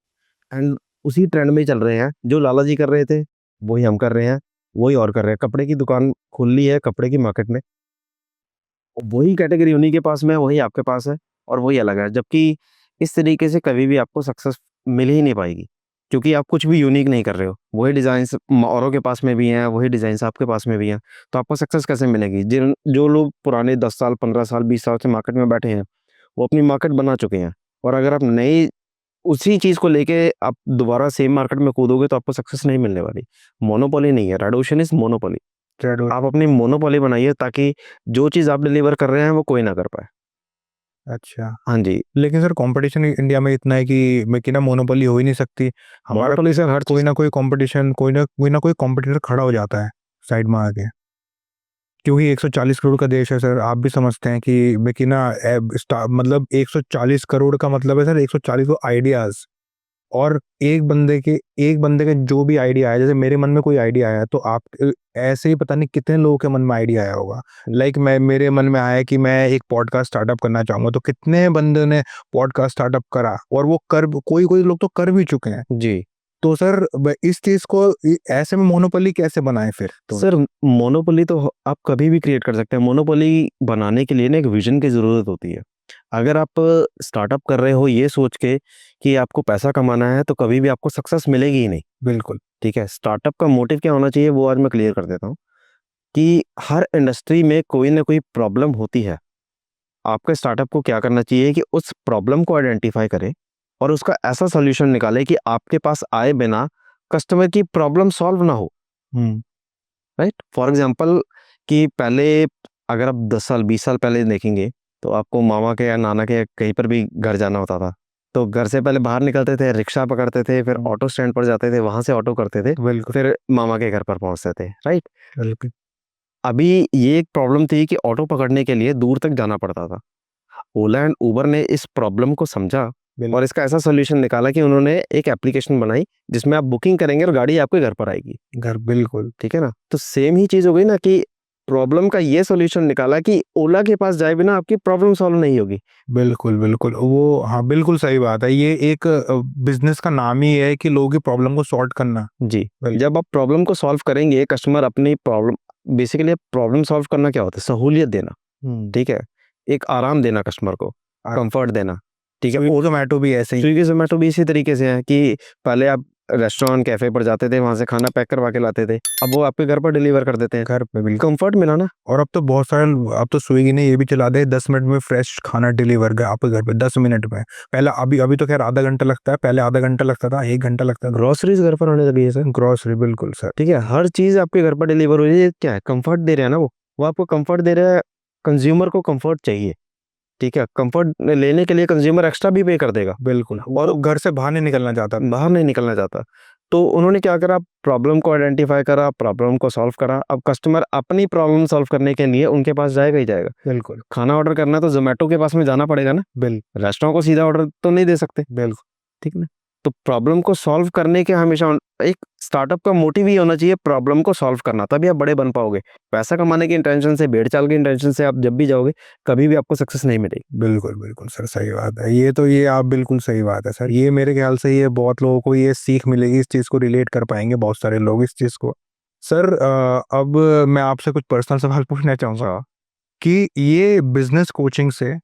एंड उसी ट्रेंड में ही चल रहे हैं। जो लाला जी कर रहे थे वही हम कर रहे हैं, वही और कर रहे हैं। कपड़े की दुकान खोल ली है कपड़े की मार्केट में, वही कैटेगरी उन्हीं के पास में है, वही आपके पास है, और वही अलग है। जबकि इस तरीके से कभी भी आपको सक्सेस मिल ही नहीं पाएगी, क्योंकि आप कुछ भी यूनिक नहीं कर रहे हो। वही डिज़ाइंस औरों के पास में भी हैं, वही डिज़ाइंस आपके पास में भी हैं, तो आपको सक्सेस कैसे मिलेगी? जिन जो लोग पुराने 10 साल 15 साल 20 साल से मार्केट में बैठे हैं, वो अपनी मार्केट बना चुके हैं, और अगर आप नई उसी चीज़ को लेके आप दोबारा सेम मार्केट में कूदोगे तो आपको सक्सेस नहीं मिलने वाली। मोनोपोली नहीं है, रेड ओशन इज़ मोनोपोली। आप अपनी मोनोपोली बनाइए, ताकि जो चीज़ आप डिलीवर कर रहे हैं वो कोई ना कर पाए। अच्छा, हाँ जी। लेकिन सर कंपटीशन इंडिया में इतना है कि ना मोनोपोली हो ही नहीं सकती हमारा। मोनोपोली सर हर कोई ना कोई कंपटीशन, कोई ना कोई कॉम्पिटिटर खड़ा हो जाता है साइड में आके, क्योंकि 140 करोड़ का देश है सर। आप भी समझते हैं कि ना मतलब 140 करोड़ का मतलब है सर 140 को आइडियाज, और एक बंदे के जो भी आइडिया आया, जैसे मेरे मन में कोई आइडिया आया तो आप ऐसे ही पता नहीं कितने लोगों के मन में आइडिया आया होगा। लाइक मेरे मन में आया कि मैं एक पॉडकास्ट स्टार्टअप करना चाहूंगा, तो कितने बंदे ने पॉडकास्ट स्टार्टअप करा, और वो कर कोई कोई लोग तो कर भी चुके हैं। जी। तो सर इस चीज को ऐसे में मोनोपोली कैसे बनाए फिर? तो सर मोनोपोली तो आप कभी भी क्रिएट कर सकते हैं। मोनोपोली बनाने के लिए ना एक विजन की ज़रूरत होती है। अगर आप स्टार्टअप कर रहे हो ये सोच के कि आपको पैसा कमाना है, तो कभी भी आपको सक्सेस मिलेगी ही नहीं। बिल्कुल। ठीक है, स्टार्टअप का मोटिव क्या होना चाहिए वो आज मैं क्लियर कर देता हूँ कि हर इंडस्ट्री में कोई ना कोई प्रॉब्लम होती है। आपके स्टार्टअप को क्या करना चाहिए कि उस प्रॉब्लम को आइडेंटिफाई करे और उसका ऐसा सॉल्यूशन निकाले कि आपके पास आए बिना कस्टमर की प्रॉब्लम सॉल्व ना हो। हम्म। राइट, फॉर एग्जांपल कि पहले अगर आप 10 साल 20 साल पहले देखेंगे तो आपको मामा के या नाना के कहीं पर भी घर जाना होता था तो घर से पहले बाहर निकलते थे, रिक्शा पकड़ते थे, फिर ऑटो स्टैंड पर जाते थे, वहां से ऑटो करते थे, बिल्कुल। फिर मामा के घर पर पहुंचते थे। राइट, बिल्कुल। अभी ये एक प्रॉब्लम थी कि ऑटो पकड़ने के लिए दूर तक जाना पड़ता था। ओला एंड उबर ने इस प्रॉब्लम को समझा बिल्कुल। और इसका ऐसा सोल्यूशन निकाला कि उन्होंने एक एप्लीकेशन बनाई जिसमें आप बुकिंग करेंगे और गाड़ी आपके घर पर आएगी। घर। बिल्कुल। ठीक है ना, तो सेम ही चीज हो गई ना कि प्रॉब्लम का ये सॉल्यूशन निकाला कि ओला के पास जाए बिना आपकी प्रॉब्लम सॉल्व नहीं होगी। बिल्कुल। बिल्कुल वो, हाँ बिल्कुल सही बात है। ये एक बिजनेस का नाम ही है कि लोगों की प्रॉब्लम को सॉर्ट करना। जी, बिल्कुल। जब आप प्रॉब्लम को सॉल्व करेंगे, कस्टमर अपनी प्रॉब्लम, बेसिकली प्रॉब्लम सॉल्व करना क्या होता है, सहूलियत देना। ठीक है, एक आराम देना कस्टमर को, कंफर्ट देना। ठीक है, वो जोमेटो भी ऐसे ही। स्विगी जोमेटो भी इसी तरीके से है कि पहले आप रेस्टोरेंट कैफे पर जाते थे, वहां से खाना पैक करवा के लाते थे, अब वो आपके घर पर डिलीवर कर देते हैं। घर पे। बिल्कुल। कंफर्ट मिला ना। और अब तो बहुत सारे, अब तो स्विगी ने ये भी चला दे 10 मिनट में फ्रेश खाना डिलीवर कर आपके घर पे 10 मिनट में। पहले अभी अभी तो खैर आधा घंटा लगता है, पहले आधा घंटा लगता था, 1 घंटा लगता था। ग्रोसरीज घर पर आने लगी है सर। ग्रोसरी। बिल्कुल सर। ठीक है, हर चीज आपके घर पर डिलीवर हो रही है। क्या है, कंफर्ट दे रहे हैं ना वो आपको कंफर्ट दे रहा है। कंज्यूमर को कंफर्ट चाहिए। ठीक है, कंफर्ट लेने के लिए कंज्यूमर एक्स्ट्रा भी पे कर देगा। बिल्कुल। और और घर से बाहर नहीं निकलना चाहता। बाहर नहीं निकलना चाहता। तो उन्होंने क्या करा, प्रॉब्लम को आइडेंटिफाई करा, प्रॉब्लम को सॉल्व करा। अब कस्टमर अपनी प्रॉब्लम सॉल्व करने के लिए उनके पास जाएगा ही जाएगा। बिल्कुल। खाना ऑर्डर करना है तो जोमेटो के पास में जाना पड़ेगा ना, बिल रेस्टोरेंट को सीधा ऑर्डर तो नहीं दे सकते। बिल्कुल। ठीक ना, तो प्रॉब्लम को सॉल्व करने के हमेशा एक स्टार्टअप का मोटिव ही होना चाहिए प्रॉब्लम को सॉल्व करना, तभी आप बड़े बन पाओगे। पैसा कमाने की इंटेंशन से, भेड़ चाल की इंटेंशन से आप जब भी जाओगे, कभी भी आपको सक्सेस नहीं मिलेगी। बिल्कुल। बिल्कुल सर, सही बात है। ये तो, ये आप बिल्कुल सही बात है सर। ये मेरे ख्याल से ये बहुत लोगों को ये सीख मिलेगी, इस चीज़ को रिलेट कर पाएंगे बहुत सारे लोग इस चीज़ को। सर अब मैं आपसे कुछ पर्सनल सवाल पूछना चाहूँगा कि ये बिजनेस कोचिंग से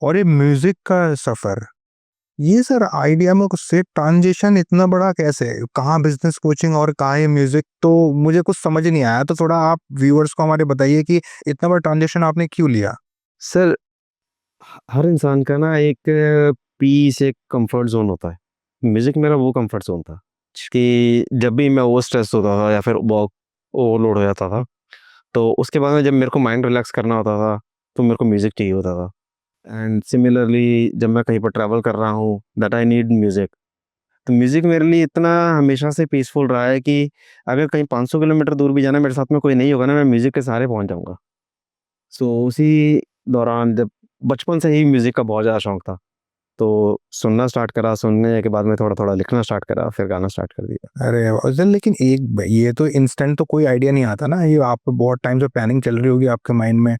और ये म्यूजिक का सफ़र, ये सर आइडिया में से ट्रांजिशन इतना बड़ा कैसे? कहाँ बिजनेस कोचिंग और कहाँ ये म्यूजिक, तो मुझे कुछ समझ नहीं आया। तो थोड़ा आप व्यूअर्स को हमारे बताइए कि इतना बड़ा ट्रांजिशन आपने क्यों लिया? सर हर इंसान का ना एक पीस, एक कंफर्ट जोन होता है। म्यूजिक मेरा वो कंफर्ट जोन था कि जब भी मैं ओवर स्ट्रेस होता था या फिर बहुत ओवरलोड हो जाता था, तो उसके बाद में जब मेरे को माइंड रिलैक्स करना होता था तो मेरे को म्यूजिक चाहिए होता था। एंड सिमिलरली जब मैं कहीं पर ट्रैवल कर रहा हूँ, दैट आई नीड म्यूजिक। तो म्यूजिक मेरे लिए इतना हमेशा से पीसफुल रहा है कि अगर कहीं 500 किलोमीटर दूर भी जाना, मेरे साथ में कोई नहीं होगा ना, मैं म्यूजिक के सहारे पहुंच जाऊंगा। सो उसी दौरान जब बचपन से ही म्यूजिक का बहुत ज़्यादा शौक था, तो सुनना स्टार्ट करा, सुनने के बाद में थोड़ा थोड़ा लिखना स्टार्ट करा, फिर गाना स्टार्ट कर दिया। अरे वाह! सर लेकिन ये तो इंस्टेंट तो कोई आइडिया नहीं आता ना, ये आप बहुत टाइम से प्लानिंग चल रही होगी आपके माइंड में,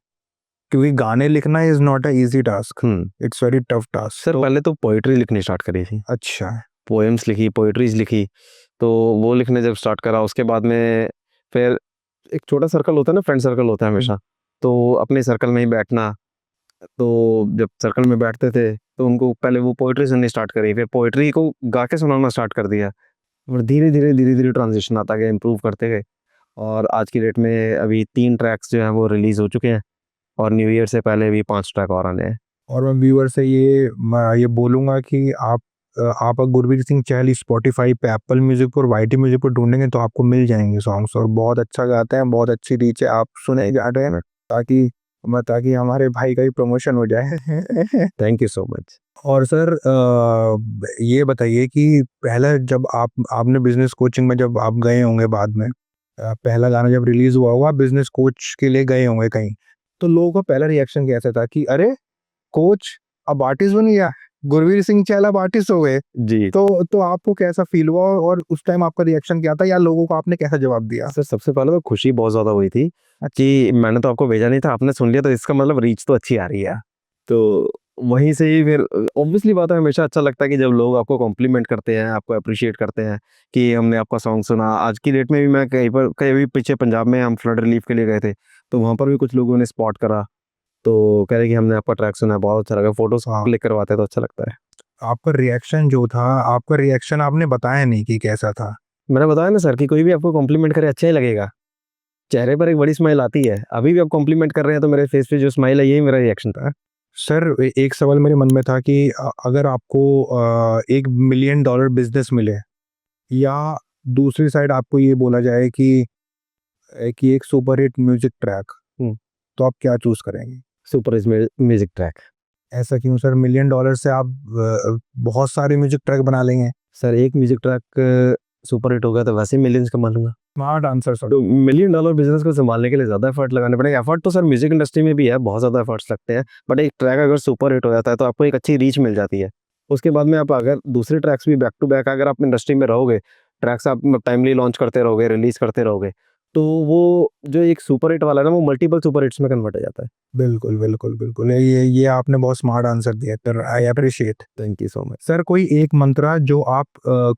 क्योंकि गाने लिखना is not a easy task, it's very tough task. Sir पहले तो पोइट्री लिखनी स्टार्ट करी थी, अच्छा। पोएम्स लिखी, पोइट्रीज लिखी। तो वो लिखने जब स्टार्ट करा, उसके बाद में फिर एक छोटा सर्कल होता है ना, फ्रेंड सर्कल होता है हमेशा, तो अपने सर्कल में ही बैठना। तो जब सर्कल में बैठते थे तो उनको पहले वो पोइट्री सुननी स्टार्ट करी, फिर पोइट्री को गा के सुनाना स्टार्ट कर दिया। और धीरे धीरे ट्रांजिशन आता गया, इम्प्रूव करते गए। और आज की डेट में अभी 3 ट्रैक्स जो हैं वो रिलीज़ हो चुके हैं और न्यू ईयर से पहले भी 5 ट्रैक और आने हैं। और मैं व्यूअर से ये बोलूंगा कि आप अगर गुरवीर सिंह चहल स्पॉटिफाई पे, एप्पल म्यूजिक पर, वाईटी म्यूजिक पर ढूंढेंगे तो आपको मिल जाएंगे सॉन्ग्स, और बहुत अच्छा गाते हैं, बहुत अच्छी रीच है। आप सुने जा रहे हैं ताकि हमारे भाई का ही प्रमोशन हो जाए। Thank you so much. और सर ये बताइए कि पहला जब आपने बिजनेस कोचिंग में जब आप गए होंगे बाद में, पहला गाना जब रिलीज हुआ होगा, बिजनेस कोच के लिए गए होंगे कहीं, तो लोगों का पहला रिएक्शन कैसा था कि अरे कोच अब आर्टिस्ट बन गया, गुरवीर सिंह चहल अब आर्टिस्ट हो गए? जी। तो आपको कैसा फील हुआ और उस टाइम आपका रिएक्शन क्या था, या लोगों को आपने कैसा जवाब दिया? सर सबसे पहले तो खुशी बहुत ज़्यादा हुई थी कि मैंने तो आपको भेजा नहीं था, आपने सुन लिया, तो इसका मतलब रीच तो अच्छी आ रही है। तो वहीं से ही फिर ऑब्वियसली बात है, हमेशा अच्छा लगता है कि जब लोग आपको कॉम्प्लीमेंट करते हैं, आपको अप्रिशिएट करते हैं कि हमने आपका सॉन्ग सुना। आज की डेट में भी मैं कहीं भी पीछे पंजाब में हम फ्लड रिलीफ के लिए गए थे, तो वहाँ पर भी कुछ लोगों ने स्पॉट करा, तो कह रहे कि हमने आपका ट्रैक सुना, बहुत अच्छा लगा। फोटोज हाँ। क्लिक करवाते हैं तो अच्छा लगता है। आपका रिएक्शन जो था, आपका रिएक्शन आपने बताया नहीं कि कैसा था। मैंने बताया ना सर कि कोई भी आपको कॉम्प्लीमेंट करे अच्छा ही लगेगा, चेहरे पर एक बड़ी स्माइल आती है। अभी भी आप कॉम्प्लीमेंट कर रहे हैं तो मेरे फेस पे जो स्माइल है, यही मेरा रिएक्शन था। सर एक सवाल मेरे मन में था कि अगर आपको $1 मिलियन बिजनेस मिले, या दूसरी साइड आपको ये बोला जाए कि एक सुपर हिट म्यूजिक ट्रैक, हम्म। तो आप क्या चूज करेंगे? Super is music track. ऐसा क्यों सर? $1 मिलियन से आप बहुत सारे म्यूजिक ट्रैक बना लेंगे। सर एक म्यूजिक ट्रैक सुपर हिट हो गया तो वैसे ही मिलियंस कमा लूंगा। Smart answer sir. तो $1 मिलियन बिजनेस को संभालने के लिए ज़्यादा एफर्ट लगाने पड़ेंगे। एफर्ट तो सर म्यूजिक इंडस्ट्री में भी है, बहुत ज़्यादा एफर्ट्स लगते हैं, बट एक ट्रैक अगर सुपर हिट हो जाता है तो आपको एक अच्छी रीच मिल जाती है। उसके बाद में आप अगर दूसरे ट्रैक्स भी बैक टू बैक अगर आप इंडस्ट्री में रहोगे, ट्रैक्स आप टाइमली लॉन्च करते रहोगे, रिलीज करते रहोगे, तो वो जो एक सुपर हिट वाला है ना, वो मल्टीपल सुपर हिट्स में कन्वर्ट हो जाता है। बिल्कुल बिल्कुल बिल्कुल, ये आपने बहुत स्मार्ट आंसर दिया sir, I appreciate. Thank you so much. Sir कोई एक मंत्रा जो आप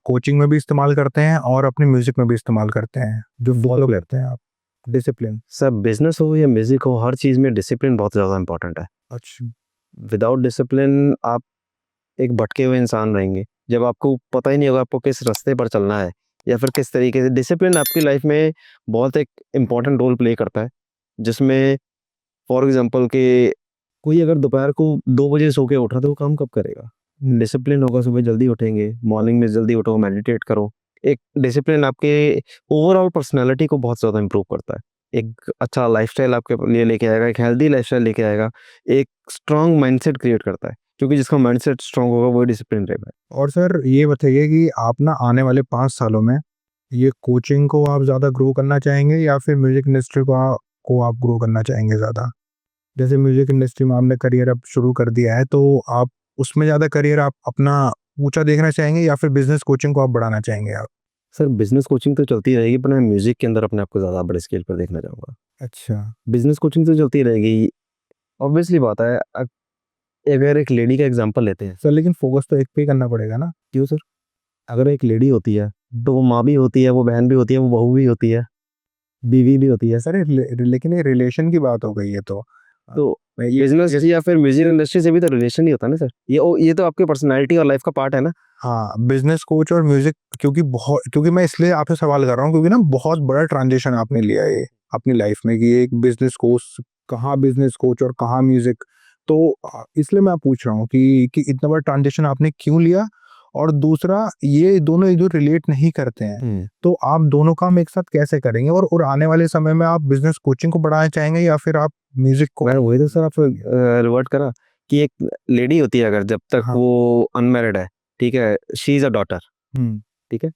कोचिंग में भी इस्तेमाल करते हैं और अपने म्यूजिक में भी इस्तेमाल करते हैं, जो फॉलो करते हैं आप? डिसिप्लिन। सर बिजनेस हो या म्यूजिक हो, हर चीज़ में डिसिप्लिन बहुत ज़्यादा इंपॉर्टेंट है। अच्छा। विदाउट डिसिप्लिन आप एक भटके हुए इंसान रहेंगे। जब आपको पता ही नहीं होगा आपको किस रास्ते पर चलना है या फिर किस तरीके से। डिसिप्लिन आपकी लाइफ में बहुत एक इम्पॉर्टेंट रोल प्ले करता है, जिसमें फॉर एग्जांपल कि कोई अगर दोपहर को 2 बजे सो के उठ रहा है तो वो काम कब करेगा? डिसिप्लिन होगा, सुबह जल्दी उठेंगे, मॉर्निंग में जल्दी उठो, मेडिटेट करो। एक डिसिप्लिन आपके ओवरऑल पर्सनैलिटी को बहुत ज़्यादा इम्प्रूव करता है। एक अच्छा लाइफ़स्टाइल आपके लिए लेके आएगा, एक हेल्दी लाइफ़स्टाइल लेके आएगा, एक स्ट्रॉन्ग माइंडसेट क्रिएट करता है, क्योंकि जिसका माइंडसेट स्ट्रॉन्ग होगा वो डिसिप्लिन रहेगा। और सर ये बताइए कि आप ना आने वाले 5 सालों में ये कोचिंग को आप ज़्यादा ग्रो करना चाहेंगे, या फिर म्यूजिक इंडस्ट्री को आप ग्रो करना चाहेंगे ज़्यादा? जैसे म्यूजिक इंडस्ट्री में आपने करियर अब शुरू कर दिया है, तो आप उसमें ज़्यादा करियर आप अपना ऊंचा देखना चाहेंगे, या फिर बिजनेस कोचिंग को आप बढ़ाना चाहेंगे आप? सर बिज़नेस कोचिंग तो चलती रहेगी, पर मैं म्यूज़िक के अंदर अपने आप को ज़्यादा बड़े स्केल पर देखना चाहूँगा। अच्छा। बिज़नेस कोचिंग तो चलती रहेगी, ऑब्वियसली बात है। अगर एक लेडी का एग्ज़ाम्पल लेते हैं। सर लेकिन फोकस तो एक पे ही करना पड़ेगा ना। क्यों सर? अगर एक लेडी होती है, तो वो माँ भी होती है, वो बहन भी होती है, वो बहू भी होती है, बीवी भी होती है। सर लेकिन ये रिलेशन की बात हो गई है, तो तो ये बिज़नेस या फिर म्यूज़िक इंडस्ट्री से भी तो रिलेशन ही होता है ना सर। ये तो आपकी पर्सनैलिटी और लाइफ़ का पार्ट है ना। हाँ, बिजनेस कोच और म्यूजिक, क्योंकि मैं इसलिए आपसे सवाल कर रहा हूँ क्योंकि ना बहुत बड़ा ट्रांजिशन आपने लिया है अपनी लाइफ में, कि एक बिजनेस कोच, कहाँ बिजनेस कोच और कहाँ म्यूजिक। तो इसलिए मैं पूछ रहा हूँ कि इतना बड़ा ट्रांजिशन आपने क्यों लिया, और दूसरा ये दोनों एक दूसरे रिलेट नहीं करते हैं, तो आप दोनों काम एक साथ कैसे करेंगे? और आने वाले समय में आप बिजनेस कोचिंग को बढ़ाना चाहेंगे, या फिर आप म्यूजिक को? मैं वही तो सर आप रिवर्ट करा कि एक लेडी होती है, अगर जब तक हाँ। वो अनमैरिड है, ठीक है, शी इज़ अ डॉटर, हम्म। ठीक है?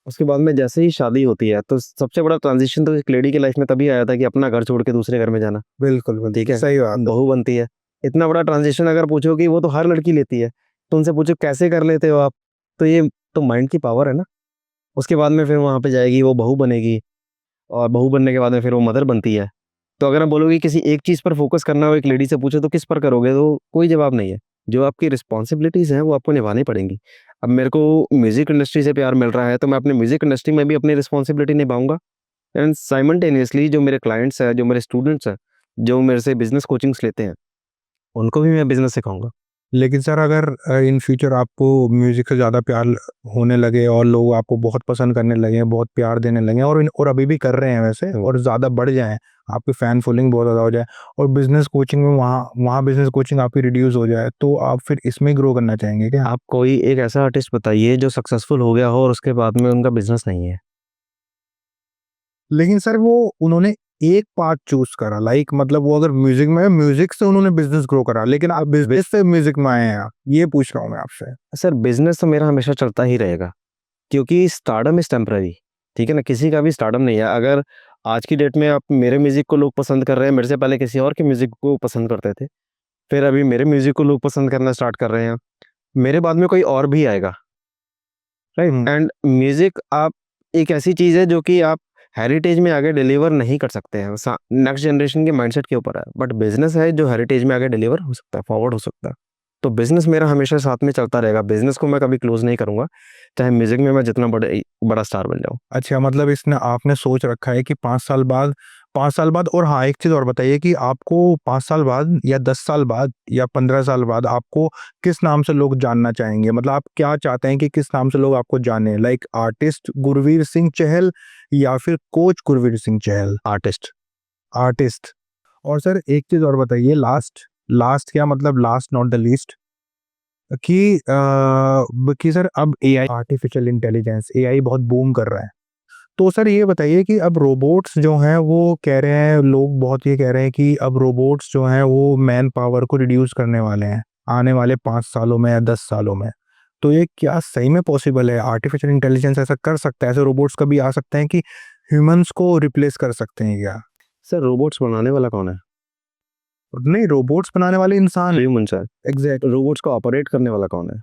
उसके बाद में जैसे ही शादी होती है, तो सबसे बड़ा ट्रांज़िशन तो एक लेडी की लाइफ़ में तभी आया था कि अपना घर छोड़ के दूसरे घर में जाना, बिल्कुल बिल्कुल, ठीक है? सही बात है। बहू बनती है। इतना बड़ा ट्रांज़िशन अगर पूछो कि वो तो हर लड़की लेती है, तो उनसे पूछो कैसे कर लेते हो आप? तो ये तो माइंड की पावर है ना। उसके बाद में फिर वहाँ पे जाएगी, वो बहू बनेगी, और बहू बनने के बाद में फिर वो मदर बनती है। तो अगर आप बोलोगे किसी एक चीज़ पर फ़ोकस करना हो एक लेडी से पूछो तो किस पर करोगे? तो कोई जवाब नहीं है। जो आपकी रिस्पॉन्सिबिलिटीज़ हैं वो आपको निभानी पड़ेंगी। अब मेरे को म्यूज़िक इंडस्ट्री से प्यार मिल रहा है, तो मैं अपनी म्यूज़िक इंडस्ट्री में भी अपनी रिस्पॉन्सिबिलिटी निभाऊँगा, एंड साइमल्टेनियसली जो मेरे क्लाइंट्स हैं, जो मेरे स्टूडेंट्स हैं, जो मेरे से बिज़नेस कोचिंग्स लेते हैं, उनको भी मैं बिज़नेस सिखाऊँगा। लेकिन सर अगर इन फ्यूचर आपको म्यूजिक से ज़्यादा प्यार होने लगे, और लोग आपको बहुत पसंद करने लगे, बहुत प्यार देने लगे, और अभी भी कर रहे हैं वैसे, और ज़्यादा बढ़ जाएं, आपकी फ़ैन फॉलोइंग बहुत ज़्यादा हो जाए, और बिजनेस कोचिंग में वहाँ वहाँ बिजनेस कोचिंग आपकी रिड्यूस हो जाए, तो आप फिर इसमें ग्रो करना चाहेंगे क्या? आप कोई एक ऐसा आर्टिस्ट बताइए जो सक्सेसफुल हो गया हो और उसके बाद में उनका बिज़नेस नहीं है। लेकिन सर वो उन्होंने एक पाथ चूज करा, लाइक मतलब वो अगर म्यूजिक में, म्यूजिक से उन्होंने बिजनेस ग्रो करा, लेकिन आप बिजनेस से म्यूजिक में आए हैं, आप ये पूछ रहा हूँ मैं आपसे। सर बिज़नेस तो मेरा हमेशा चलता ही रहेगा, क्योंकि स्टारडम इज़ टेम्परेरी, ठीक है ना? किसी का भी स्टारडम नहीं है। अगर आज की डेट में आप मेरे म्यूज़िक को लोग पसंद कर रहे हैं, मेरे से पहले किसी और के म्यूज़िक को पसंद करते थे, फिर अभी मेरे म्यूज़िक को लोग पसंद करना स्टार्ट कर रहे हैं, मेरे बाद में कोई और भी आएगा, राइट? एंड म्यूज़िक आप एक ऐसी चीज़ है जो कि आप हेरिटेज में आगे डिलीवर नहीं कर सकते हैं, नेक्स्ट जनरेशन के माइंडसेट के ऊपर है, बट बिज़नेस है जो हेरिटेज में आगे डिलीवर हो सकता है, फॉरवर्ड हो सकता है। तो बिजनेस मेरा हमेशा साथ में चलता रहेगा, बिजनेस को मैं कभी क्लोज नहीं करूंगा, चाहे म्यूजिक में मैं जितना बड़ा स्टार बन जाऊं। अच्छा, मतलब इसने आपने सोच रखा है कि 5 साल बाद, 5 साल बाद, और हाँ एक चीज़ और बताइए कि आपको 5 साल बाद या 10 साल बाद या 15 साल बाद आपको किस नाम से लोग जानना चाहेंगे? मतलब आप क्या चाहते हैं कि किस नाम से लोग आपको जाने, लाइक आर्टिस्ट गुरवीर सिंह चहल या फिर coach Gurvir Singh Chahal? Artist. Artist. और सर एक चीज़ और बताइए, लास्ट, लास्ट क्या मतलब लास्ट नॉट द लीस्ट, कि सर अब एआई, आर्टिफिशियल इंटेलिजेंस, एआई बहुत बूम कर रहा है। तो सर ये बताइए कि अब रोबोट्स जो हैं वो कह रहे हैं, लोग बहुत ये कह रहे हैं कि अब रोबोट्स जो हैं वो मैन पावर को रिड्यूस करने वाले हैं आने वाले 5 सालों में या 10 सालों में। तो ये क्या सही में पॉसिबल है? आर्टिफिशियल इंटेलिजेंस ऐसा कर सकता है? ऐसे रोबोट्स कभी आ सकते हैं कि ह्यूमंस को रिप्लेस कर सकते हैं क्या? सर रोबोट्स बनाने वाला कौन है? नहीं, रोबोट्स बनाने वाले इंसान। ह्यूमंस है। एग्जैक्ट। रोबोट्स को ऑपरेट करने वाला कौन है?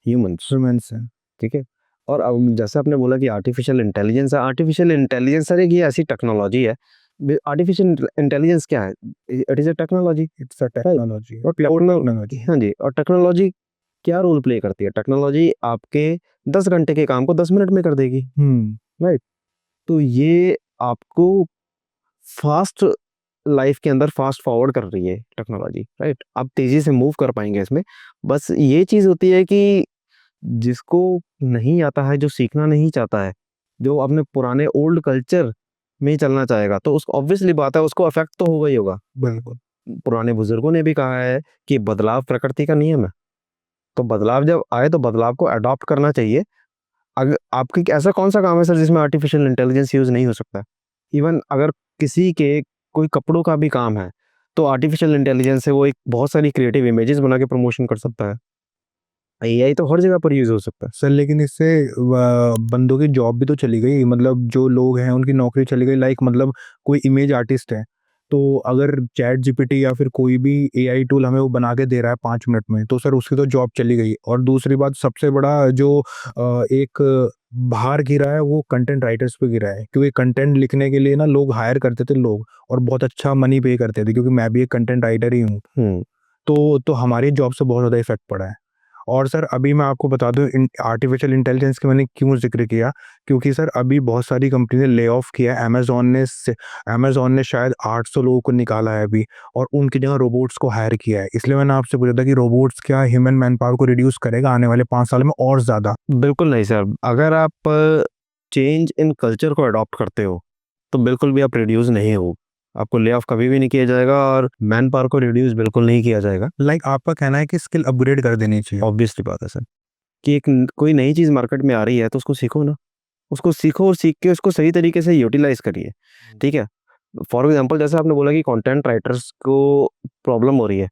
ह्यूमंस। ह्यूमंस हैं। ठीक है। और अब जैसे आपने बोला कि आर्टिफिशियल इंटेलिजेंस है, आर्टिफिशियल इंटेलिजेंस सर एक ये ऐसी टेक्नोलॉजी है। आर्टिफिशियल इंटेलिजेंस क्या है? It is a technology. It's a technology और टेक्नोलॉजी, हाँ जी। और टेक्नोलॉजी क्या रोल प्ले करती है? टेक्नोलॉजी आपके 10 घंटे के काम को 10 मिनट में कर देगी, राइट? तो ये आपको फास्ट लाइफ के अंदर फास्ट फॉरवर्ड कर रही है टेक्नोलॉजी, राइट? आप तेजी से मूव कर पाएंगे इसमें। बस ये चीज होती है कि जिसको नहीं आता है, जो सीखना नहीं चाहता है, जो अपने पुराने ओल्ड कल्चर में चलना चाहेगा, तो उसको ऑब्वियसली बात है उसको अफेक्ट तो होगा ही होगा। बिल्कुल। पुराने बुजुर्गों ने भी कहा है कि बदलाव प्रकृति का नियम है। तो बदलाव जब आए तो बदलाव को अडॉप्ट करना चाहिए। अगर आपकी ऐसा कौन सा काम है सर जिसमें आर्टिफिशियल इंटेलिजेंस यूज नहीं हो सकता? इवन अगर किसी के कोई कपड़ों का भी काम है तो आर्टिफिशियल इंटेलिजेंस से वो एक बहुत सारी क्रिएटिव इमेजेस बना के प्रमोशन कर सकता है। एआई तो हर जगह पर यूज हो सकता है। सर लेकिन इससे बंदों की जॉब भी तो चली गई, मतलब जो लोग हैं उनकी नौकरी चली गई। लाइक मतलब कोई इमेज आर्टिस्ट है, तो अगर चैट जीपीटी या फिर कोई भी एआई टूल हमें वो बना के दे रहा है 5 मिनट में, तो सर उसकी तो जॉब चली गई। और दूसरी बात, सबसे बड़ा जो एक भार गिरा है वो कंटेंट राइटर्स पे गिरा है, क्योंकि कंटेंट लिखने के लिए ना लोग हायर करते थे लोग, और बहुत अच्छा मनी पे करते थे, क्योंकि मैं भी एक कंटेंट राइटर ही हूँ। तो हमारी जॉब से बहुत ज़्यादा इफेक्ट पड़ा है। और सर अभी मैं आपको बता दूं आर्टिफिशियल इंटेलिजेंस की मैंने क्यों जिक्र किया, क्योंकि सर अभी बहुत सारी कंपनी ने ले ऑफ किया है। अमेजोन ने शायद 800 लोगों को निकाला है अभी, और उनकी जगह रोबोट्स को हायर किया है। इसलिए मैंने आपसे पूछा था कि रोबोट्स क्या ह्यूमन मैन पावर को रिड्यूस करेगा आने वाले 5 साल में और ज़्यादा? बिल्कुल नहीं सर। अगर आप चेंज इन कल्चर को अडॉप्ट करते हो तो बिल्कुल भी आप रिड्यूस नहीं हो। आपको ले ऑफ कभी भी नहीं किया जाएगा और मैन पावर को रिड्यूस बिल्कुल नहीं किया जाएगा। लाइक आपका कहना है कि स्किल अपग्रेड कर देनी चाहिए? ऑब्वियसली बात है सर कि कोई नई चीज़ मार्केट में आ रही है तो उसको सीखो ना, उसको सीखो और सीख के उसको सही तरीके से यूटिलाइज करिए। ठीक है। फॉर एग्जांपल जैसे आपने बोला कि कंटेंट राइटर्स को प्रॉब्लम हो रही है,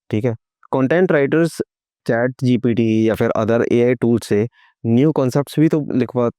ठीक है। कंटेंट राइटर्स चैट जीपीटी या फिर अदर एआई टूल से न्यू कॉन्सेप्ट्स भी तो लिखवा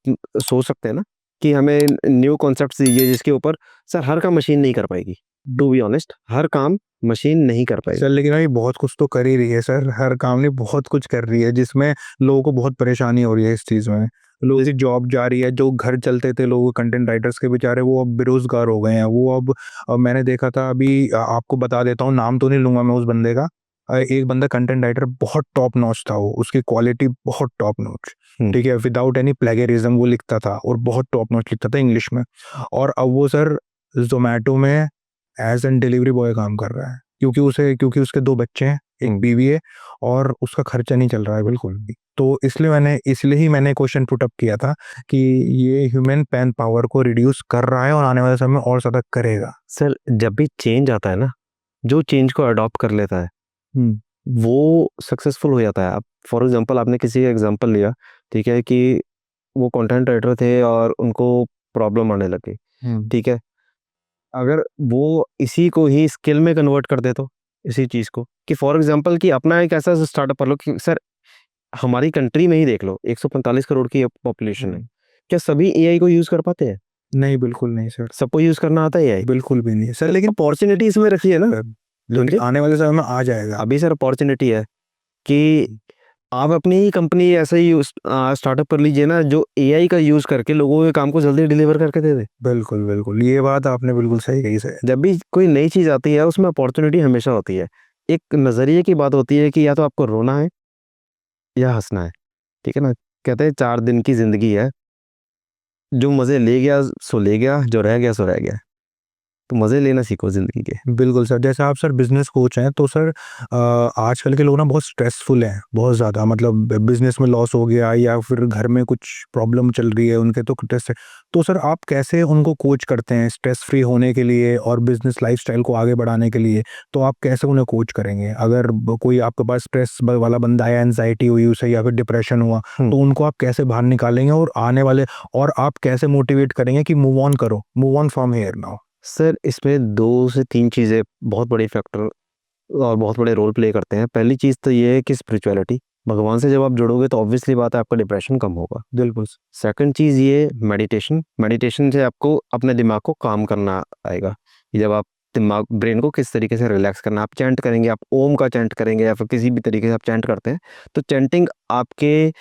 सोच सकते हैं ना कि हमें न्यू कॉन्सेप्ट्स दीजिए जिसके ऊपर सर हर काम मशीन नहीं कर पाएगी। टू बी ऑनेस्ट, हर काम मशीन नहीं कर पाएगी। सर लेकिन भाई बहुत कुछ तो कर ही रही है सर, हर काम नहीं बहुत कुछ कर रही है, जिसमें लोगों को बहुत परेशानी हो रही है इस चीज़ में। लोगों की जॉब जा रही है, जो घर चलते थे लोग कंटेंट राइटर्स के बेचारे, वो अब बेरोजगार हो गए हैं। वो अब मैंने देखा था अभी, आपको बता देता हूँ, नाम तो नहीं लूंगा मैं उस बंदे का। एक बंदा कंटेंट राइटर बहुत टॉप नॉच था, वो उसकी क्वालिटी बहुत टॉप नॉच, ठीक है, विदाउट एनी प्लेगरिज्म वो लिखता था और बहुत टॉप नॉच लिखता था इंग्लिश में। और अब वो सर जोमेटो में एज एन डिलीवरी बॉय काम कर रहा है, क्योंकि उसके 2 बच्चे हैं, एक बीवी है, और उसका खर्चा नहीं चल रहा है बिल्कुल भी। तो इसलिए ही मैंने क्वेश्चन पुट अप किया था कि ये ह्यूमन मैन पावर को रिड्यूस कर रहा है और आने वाले समय में और ज़्यादा करेगा। सर जब भी चेंज आता है ना, जो चेंज को अडॉप्ट कर लेता है वो सक्सेसफुल हो जाता है। आप फॉर एग्जांपल आपने किसी का एग्जांपल लिया, ठीक है, कि वो कंटेंट राइटर थे और उनको प्रॉब्लम आने लगी, ठीक है। अगर वो इसी को ही स्किल में कन्वर्ट कर दे तो इसी चीज़ को कि फॉर एग्जांपल कि अपना एक ऐसा स्टार्टअप कर लो कि सर हमारी कंट्री में ही देख लो 145 करोड़ की पॉपुलेशन है, क्या सभी एआई को यूज़ कर पाते हैं? नहीं, बिल्कुल नहीं सर, सबको यूज़ करना आता है एआई? बिल्कुल भी नहीं सर। लेकिन अपॉर्चुनिटी इसमें रखी है ना, लेकिन आने वाले समय में आ जाएगा। अभी सर अपॉर्चुनिटी है कि आप अपनी ही कंपनी ऐसा ही स्टार्टअप कर लीजिए ना जो एआई का यूज़ करके लोगों के काम को जल्दी डिलीवर करके दे दे। बिल्कुल बिल्कुल, ये बात आपने बिल्कुल सही कही सर। जब भी कोई नई चीज़ आती है उसमें अपॉर्चुनिटी हमेशा होती है। एक नज़रिए की बात होती है कि या तो आपको रोना है या हँसना है, ठीक है ना? कहते हैं 4 दिन की ज़िंदगी है, जो मज़े ले गया सो ले गया, जो रह गया सो रह गया। तो मज़े लेना सीखो ज़िंदगी के। बिल्कुल सर, जैसे आप सर बिज़नेस कोच हैं, तो सर आजकल के लोग ना बहुत स्ट्रेसफुल हैं, बहुत ज़्यादा, मतलब बिज़नेस में लॉस हो गया या फिर घर में कुछ प्रॉब्लम चल रही है उनके, तो स्ट्रेस है। तो सर आप कैसे उनको कोच करते हैं स्ट्रेस फ्री होने के लिए और बिज़नेस लाइफ़स्टाइल को आगे बढ़ाने के लिए? तो आप कैसे उन्हें कोच करेंगे? अगर कोई आपके पास स्ट्रेस वाला बंदा आया, एंजाइटी हुई उसे या फिर डिप्रेशन हुआ, हुँ। तो उनको आप कैसे बाहर निकालेंगे और आने वाले, और आप कैसे मोटिवेट करेंगे कि मूव ऑन करो, move on from here now? Sir इसमें 2 से 3 चीज़ें बहुत बड़ी फैक्टर और बहुत बड़े रोल प्ले करते हैं। पहली चीज़ तो ये है कि स्पिरिचुअलिटी, भगवान से जब आप जुड़ोगे तो ऑब्वियसली बात है आपका डिप्रेशन कम होगा। बिल्कुल। सेकंड चीज़ ये मेडिटेशन, मेडिटेशन से आपको अपने दिमाग को काम करना आएगा। कि जब आप दिमाग ब्रेन को किस तरीके से रिलैक्स करना, आप चैंट करेंगे, आप ओम का चैंट करेंगे या फिर किसी भी तरीके से आप चैंट करते हैं, तो चैंटिंग आपके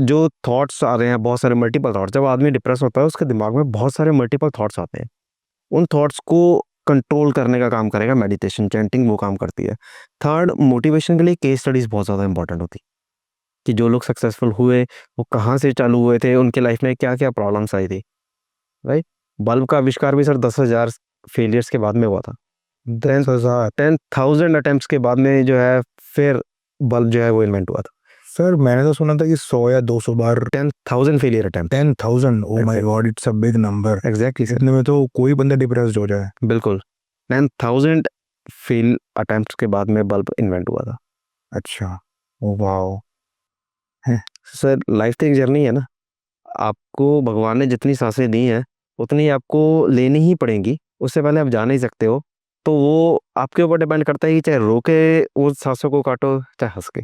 जो थॉट्स आ रहे हैं, बहुत सारे मल्टीपल थॉट्स, जब आदमी डिप्रेस होता है उसके दिमाग में बहुत सारे मल्टीपल थॉट्स आते हैं। उन थॉट्स को कंट्रोल करने का काम करेगा मेडिटेशन, चैंटिंग वो काम करती है। थर्ड, मोटिवेशन के लिए केस स्टडीज़ बहुत ज़्यादा इंपॉर्टेंट होती है, कि जो लोग सक्सेसफुल हुए, वो कहाँ से चालू हुए थे, उनके लाइफ में क्या-क्या प्रॉब्लम्स आई थी, राइट? बल्ब का आविष्कार भी सर 10,000 फेलियर्स के बाद में हुआ था। 10 10,000। 10,000 अटेम्प्ट्स के बाद में जो है फिर बल्ब जो है वो इन्वेंट हुआ था। सर मैंने तो सुना था कि 100 या 200 बार। 10,000 failure attempt. 10,000, oh my Exactly. God, it's a big number. Exactly sir, इतने में तो कोई बंदा डिप्रेस्ड हो जाए। बिल्कुल। 10,000 फेल अटेम्प्ट्स के बाद में बल्ब इन्वेंट हुआ था। अच्छा, ओह वाओ! सर लाइफ तो एक जर्नी है ना, आपको भगवान ने जितनी सांसें दी हैं, उतनी आपको लेनी ही पड़ेंगी, उससे पहले आप जा नहीं सकते हो। तो वो आपके ऊपर डिपेंड करता है कि चाहे रो के वो सांसों को काटो, चाहे हँस के।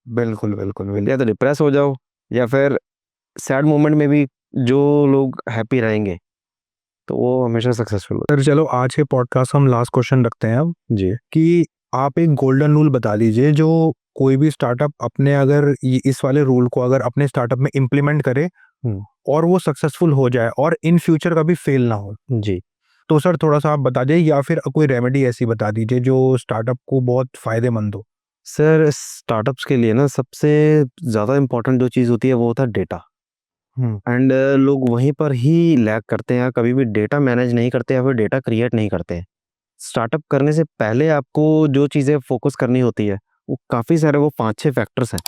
बिल्कुल, बिल्कुल, बिल्कुल। या तो डिप्रेस हो जाओ या फिर सैड मोमेंट में भी जो लोग हैप्पी रहेंगे, तो वो हमेशा सक्सेसफुल होते सर चलो आज के पॉडकास्ट हम लास्ट क्वेश्चन रखते हैं अब, हैं। जी। कि आप एक गोल्डन रूल बता दीजिए जो कोई भी स्टार्टअप अपने, अगर इस वाले रूल को अगर अपने स्टार्टअप में इम्प्लीमेंट करे हुँ, और वो सक्सेसफुल हो जाए और इन फ्यूचर कभी फेल ना हो, जी। तो सर थोड़ा-सा आप बता दीजिए या फिर कोई रेमेडी ऐसी बता दीजिए जो स्टार्टअप को बहुत फ़ायदेमंद हो? सर स्टार्टअप्स के लिए ना सबसे ज़्यादा इम्पोर्टेंट जो चीज़ होती है वो होता है डेटा। हुँ, एंड लोग वहीं पर ही लैग करते हैं, कभी भी डेटा मैनेज नहीं करते या फिर डेटा क्रिएट नहीं करते हैं। स्टार्टअप करने से पहले आपको जो चीज़ें फ़ोकस करनी होती है, वो काफ़ी सारे वो 5-6 फैक्टर्स हैं,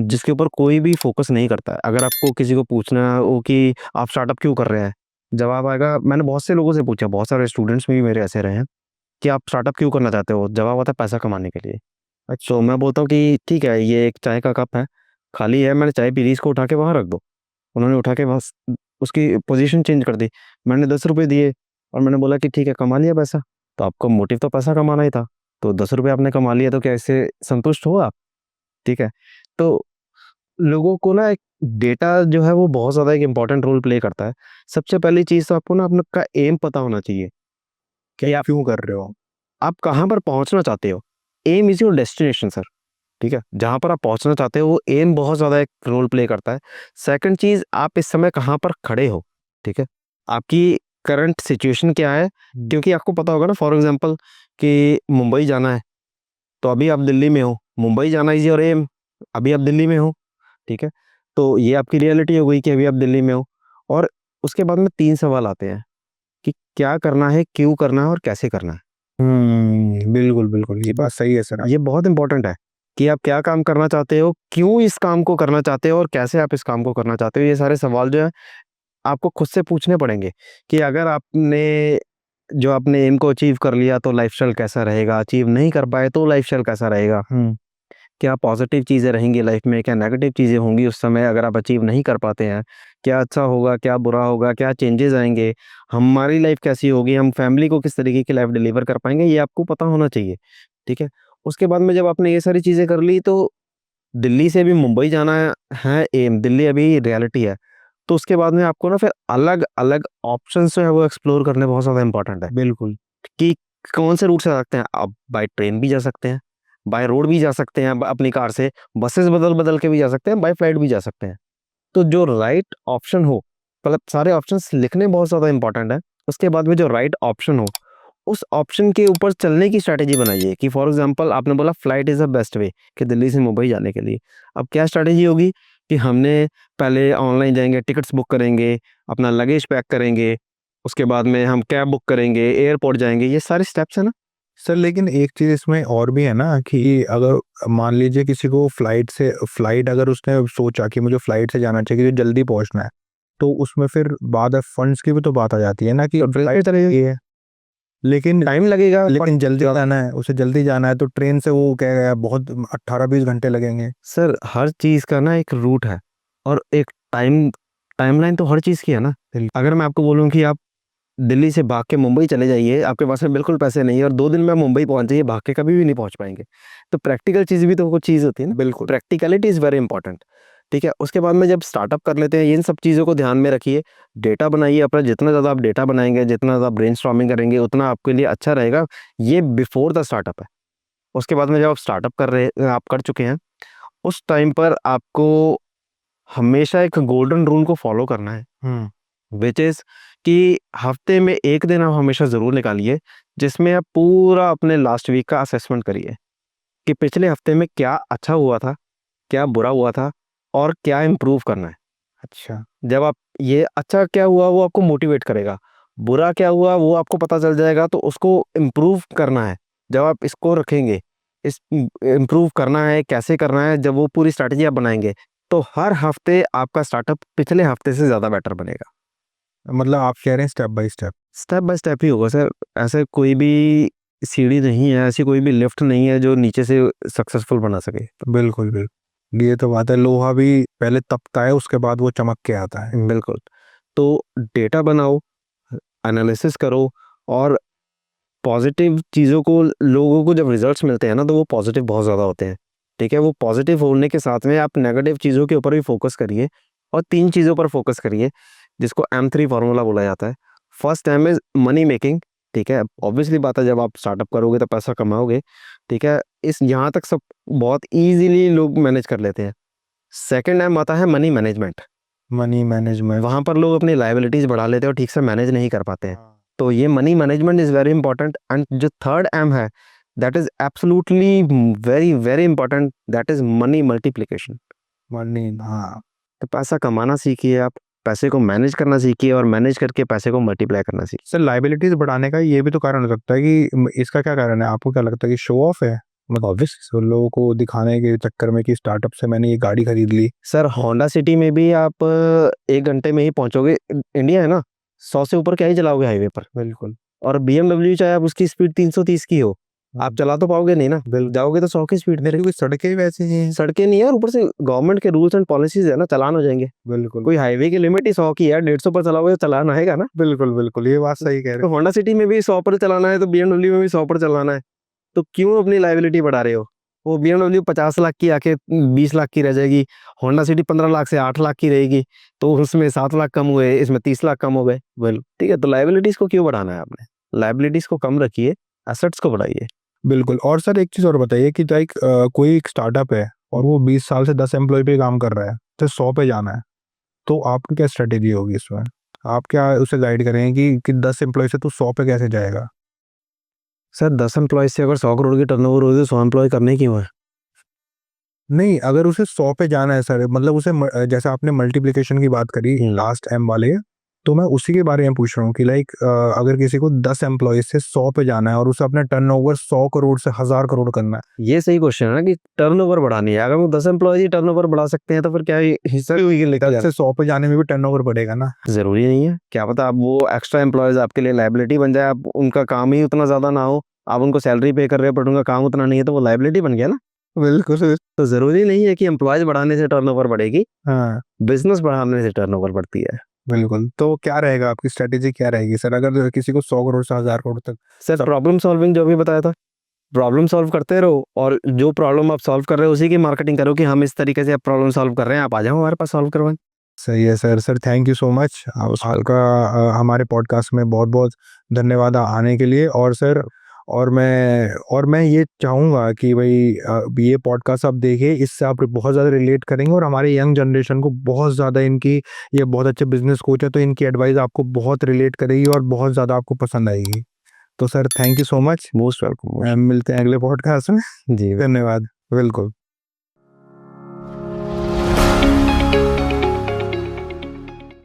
जिसके ऊपर कोई भी फ़ोकस नहीं करता है। अगर आपको किसी को पूछना हो कि आप स्टार्टअप क्यों कर रहे हैं? जवाब आएगा, मैंने बहुत से लोगों से पूछा, बहुत सारे स्टूडेंट्स भी मेरे ऐसे रहे हैं, कि आप स्टार्टअप क्यों करना चाहते हो? जवाब आता है पैसा कमाने के लिए। तो मैं बोलता हूँ कि ठीक है, ये एक चाय का कप है, खाली है, मैंने चाय पी ली, इसको उठा के वहाँ रख दो। उन्होंने उठा के बस उसकी पोज़ीशन चेंज कर दी। मैंने ₹10 दिए और मैंने बोला कि ठीक है, कमा लिया पैसा। तो आपका मोटिव तो पैसा कमाना ही था। तो ₹10 आपने कमा लिया तो क्या इससे संतुष्ट हो आप? ठीक है। तो लोगों को ना एक डेटा जो है वो बहुत ज़्यादा एक इम्पोर्टेंट रोल प्ले करता है। सबसे पहली चीज़ तो आपको ना अपना का एम पता होना चाहिए कि आप क्यों कर रहे हो? आप कहाँ पर पहुँचना चाहते हो। Aim is your destination sir. ठीक है? जहाँ पर आप पहुँचना चाहते हो वो एम बहुत ज़्यादा एक रोल प्ले करता है। सेकंड चीज़, आप इस समय कहाँ पर खड़े हो, ठीक है? आपकी करंट सिचुएशन क्या है? क्योंकि आपको पता होगा ना, फॉर एग्ज़ाम्पल कि मुंबई जाना है, तो अभी आप दिल्ली में हो। मुंबई जाना इज़ योर एम, अभी आप दिल्ली में हो, ठीक है? तो ये आपकी रियलिटी हो गई कि अभी आप दिल्ली में हो। और उसके बाद में 3 सवाल आते हैं कि क्या करना है, क्यों करना है और कैसे करना है? बिल्कुल, बिल्कुल, ये बात सही है सर। ये बहुत इंपॉर्टेंट है कि आप क्या काम करना चाहते हो, क्यों इस काम को करना चाहते हो और कैसे आप इस काम को करना चाहते हो। ये सारे सवाल जो है आपको खुद से पूछने पड़ेंगे कि अगर आपने जो आपने एम को अचीव कर लिया तो लाइफ़स्टाइल कैसा रहेगा, अचीव नहीं कर पाए तो लाइफ़स्टाइल कैसा रहेगा। हुँ, क्या पॉजिटिव चीज़ें रहेंगी लाइफ़ में, क्या नेगेटिव चीज़ें होंगी उस समय अगर आप अचीव नहीं कर पाते हैं। क्या अच्छा होगा, क्या बुरा होगा, क्या चेंजेज़ आएँगे, हमारी लाइफ़ कैसी होगी, हम फैमिली को किस तरीके की लाइफ़ डिलीवर कर पाएँगे, ये आपको पता होना चाहिए। ठीक है? उसके बाद में जब आपने ये सारी चीज़ें कर ली तो दिल्ली से अभी मुंबई जाना है एम, दिल्ली अभी रियलिटी है। तो उसके बाद में आपको ना फिर अलग-अलग ऑप्शंस जो है वो एक्सप्लोर करने बहुत ज़्यादा इम्पोर्टेंट है, बिल्कुल। कि कौन से रूट से आ सकते हैं। आप बाय ट्रेन भी जा सकते हैं, बाय रोड भी जा सकते हैं, अपनी कार से, बसेस बदल-बदल के भी जा सकते हैं, बाय फ्लाइट भी जा सकते हैं। तो जो राइट ऑप्शन हो, मतलब सारे ऑप्शंस लिखने बहुत ज़्यादा इम्पोर्टेंट है। उसके बाद में जो राइट ऑप्शन हो, उस ऑप्शन के ऊपर चलने की स्ट्रैटेजी बनाइए कि फॉर एग्जांपल आपने बोला flight is the best way कि दिल्ली से मुंबई जाने के लिए। अब क्या स्ट्रैटेजी होगी कि हमने पहले ऑनलाइन जाएँगे, टिकट्स बुक करेंगे, अपना लगेज पैक करेंगे, उसके बाद में हम कैब बुक करेंगे, एयरपोर्ट जाएँगे, ये सारे स्टेप्स हैं ना। सर लेकिन एक चीज़ इसमें और भी है ना कि अगर मान लीजिए किसी को फ्लाइट अगर उसने सोचा कि मुझे फ्लाइट से जाना चाहिए, कि जल्दी पहुँचना है, तो उसमें फिर बाद में फंड्स की भी तो बात आ जाती है ना कि फ्लाइट चलेगी है, लेकिन टाइम लगेगा लेकिन जल्दी जाना है, उसे जल्दी जाना है तो ट्रेन से वो क्या है बहुत 18-20 घंटे लगेंगे। सर हर चीज़ का ना एक रूट है और एक टाइमलाइन तो हर चीज़ की है ना। अगर मैं आपको बोलूँ कि आप दिल्ली से भाग के मुंबई चले जाइए, आपके पास में बिल्कुल पैसे नहीं है और 2 दिन में आप मुंबई पहुंच जाइए, भाग के कभी भी नहीं पहुंच पाएंगे। तो प्रैक्टिकल चीज़ भी तो कुछ चीज़ होती है ना। बिल्कुल। Practicality is very important. ठीक है, उसके बाद में जब स्टार्टअप कर लेते हैं इन सब चीज़ों को ध्यान में रखिए, डेटा बनाइए अपना, जितना ज़्यादा आप डेटा बनाएंगे, जितना ज़्यादा ब्रेनस्टॉर्मिंग करेंगे उतना आपके लिए अच्छा रहेगा। ये बिफोर द स्टार्टअप है। उसके बाद में जब आप स्टार्टअप आप कर चुके हैं, उस टाइम पर आपको हमेशा एक गोल्डन रूल को फॉलो करना है, विच इज़ कि हफ्ते में 1 दिन आप हमेशा ज़रूर निकालिए, जिसमें आप पूरा अपने लास्ट वीक का असेसमेंट करिए कि पिछले हफ्ते में क्या अच्छा हुआ था, क्या बुरा हुआ था और क्या इम्प्रूव करना है। अच्छा। जब आप ये अच्छा क्या हुआ वो आपको मोटिवेट करेगा, बुरा क्या हुआ वो आपको पता चल जाएगा तो उसको इम्प्रूव करना है। जब आप इसको रखेंगे, इस इम्प्रूव करना है, कैसे करना है, जब वो पूरी स्ट्रैटेजी आप बनाएँगे, तो हर हफ्ते आपका स्टार्टअप पिछले हफ्ते से ज़्यादा बेटर बनेगा। मतलब आप कह रहे हैं step by step. Step by step ही होगा सर। ऐसे कोई भी सीढ़ी नहीं है, ऐसी कोई भी लिफ्ट नहीं है जो नीचे से सक्सेसफुल बना सके। बिल्कुल, बिल्कुल। ये तो बात है, लोहा भी पहले तपता है उसके बाद वो चमक के आता है। बिल्कुल। तो डेटा बनाओ, एनालिसिस करो और पॉजिटिव चीज़ों को, लोगों को जब रिजल्ट्स मिलते हैं ना तो वो पॉजिटिव बहुत ज़्यादा होते हैं। ठीक है, वो पॉजिटिव होने के साथ में आप नेगेटिव चीज़ों के ऊपर भी फोकस करिए और 3 चीज़ों पर फोकस करिए जिसको M3 फार्मूला बोला जाता है। First aim is money making. ठीक है, ऑब्वियसली बात है जब आप स्टार्टअप करोगे तो पैसा कमाओगे। ठीक है, इस यहाँ तक सब बहुत ईज़िली लोग मैनेज कर लेते हैं। सेकंड एम आता है मनी मैनेजमेंट। Money management. वहाँ पर लोग अपनी लायबिलिटीज़ बढ़ा लेते हैं और ठीक से मैनेज नहीं कर पाते हैं। हाँ। तो ये money management is very important and जो थर्ड एम है that is absolutely very very important, that is money multiplication. Money, हाँ। तो पैसा कमाना सीखिए आप, पैसे को मैनेज करना सीखिए और मैनेज करके पैसे को मल्टीप्लाई करना सीखिए। सर लायबिलिटीज बढ़ाने का ये भी तो कारण हो सकता है कि इसका क्या कारण है? आपको क्या लगता है कि शो ऑफ है? मतलब ऑब्वियस तो लोगों को दिखाने के चक्कर में कि स्टार्टअप से मैंने ये गाड़ी खरीद ली। सर, होंडा सिटी में भी आप 1 घंटे में ही पहुँचोगे। इंडिया है ना, 100 से ऊपर क्या ही चलाओगे हाईवे पर। बिल्कुल। और BMW चाहे आप उसकी स्पीड 330 की हो, आप चला तो पाओगे नहीं ना, जाओगे तो 100 की स्पीड में। क्योंकि सड़कें ही वैसी ही हैं। सड़कें नहीं है और ऊपर से गवर्नमेंट के रूल्स एंड पॉलिसीज है ना, चालान हो जाएंगे। बिल्कुल। कोई हाईवे की लिमिट ही 100 की है, 150 पर चलाओगे तो चालान आएगा ना। बिल्कुल, बिल्कुल, ये बात सही कह रहे तो होंडा सिटी में भी 100 पर चलाना है तो BMW में भी 100 पर चलाना है, तो क्यों अपनी लायबिलिटी बढ़ा रहे हो? वो BMW 50 लाख की आके 20 लाख की रह जाएगी, होंडा सिटी 15 लाख से 8 लाख की रहेगी, तो उसमें 7 लाख कम हुए, इसमें 30 लाख कम हो गए। वेल ठीक है, तो लायबिलिटीज को क्यों बढ़ाना है आपने? लायबिलिटीज को कम रखिए, एसेट्स को बढ़ाइए। बिल्कुल। और सर एक चीज़ और बताइए कि लाइक कोई एक स्टार्टअप है और वो 20 साल से 10 एम्प्लॉय पे काम कर रहा है, तो 100 पे जाना है, तो आपकी क्या स्ट्रेटेजी होगी इसमें? आप क्या उसे गाइड करेंगे कि 10 एम्प्लॉय से तू 100 पे कैसे जाएगा? सर 10 एम्प्लॉइज से अगर 100 करोड़ की टर्नओवर होगी तो 100 एम्प्लॉय करने क्यों है? नहीं, अगर उसे 100 पे जाना है सर, मतलब उसे जैसे आपने मल्टीप्लिकेशन की बात करी लास्ट एम वाले, तो मैं उसी के बारे में पूछ रहा हूँ कि लाइक अगर किसी को 10 एम्प्लॉय से 100 पे जाना है और उसे अपना टर्नओवर 100 करोड़ से 1000 करोड़ करना है। ये सही क्वेश्चन है ना कि टर्नओवर बढ़ानी है। अगर वो 10 एम्प्लॉइज ही टर्नओवर बढ़ा सकते हैं तो फिर क्या हिस्सा भी लेकर 10 से 100 पे जाने में भी टर्नओवर बढ़ेगा ना। जरूरी नहीं है। क्या पता आप वो एक्स्ट्रा एम्प्लॉयज आपके लिए लायबिलिटी बन जाए, आप उनका काम ही उतना ज्यादा ना हो, आप उनको सैलरी पे कर रहे हो बट उनका काम उतना नहीं है, तो वो लायबिलिटी बन गया ना। बिल्कुल। तो जरूरी नहीं है कि एम्प्लॉयज बढ़ाने से टर्नओवर बढ़ेगी, हाँ। बिजनेस बढ़ाने से टर्नओवर बढ़ती है। बिल्कुल। तो क्या रहेगा आपकी स्ट्रेटेजी, क्या रहेगी सर अगर किसी को 100 करोड़ से 1000 करोड़ तक? सर प्रॉब्लम सॉल्विंग जो भी बताया था, प्रॉब्लम सॉल्व करते रहो और जो प्रॉब्लम आप सॉल्व कर रहे हो उसी की मार्केटिंग करो कि हम इस तरीके से आप प्रॉब्लम सॉल्व कर रहे हैं, आप आ जाओ हमारे पास सॉल्व करवाएं। सही है sir. Sir thank you so much आपका हमारे पॉडकास्ट में बहुत बहुत धन्यवाद आने के लिए। और सर और मैं ये चाहूँगा कि भाई ये पॉडकास्ट आप देखिए, इससे आप बहुत ज़्यादा रिलेट करेंगे और हमारे यंग जनरेशन को बहुत ज़्यादा इनकी, ये बहुत अच्छे बिजनेस कोच है तो इनकी एडवाइस आपको बहुत रिलेट करेगी और बहुत ज़्यादा आपको पसंद आएगी। तो sir thank you so much, most welcome. मिलते हैं अगले पॉडकास्ट में। जी धन्यवाद। बिल्कुल।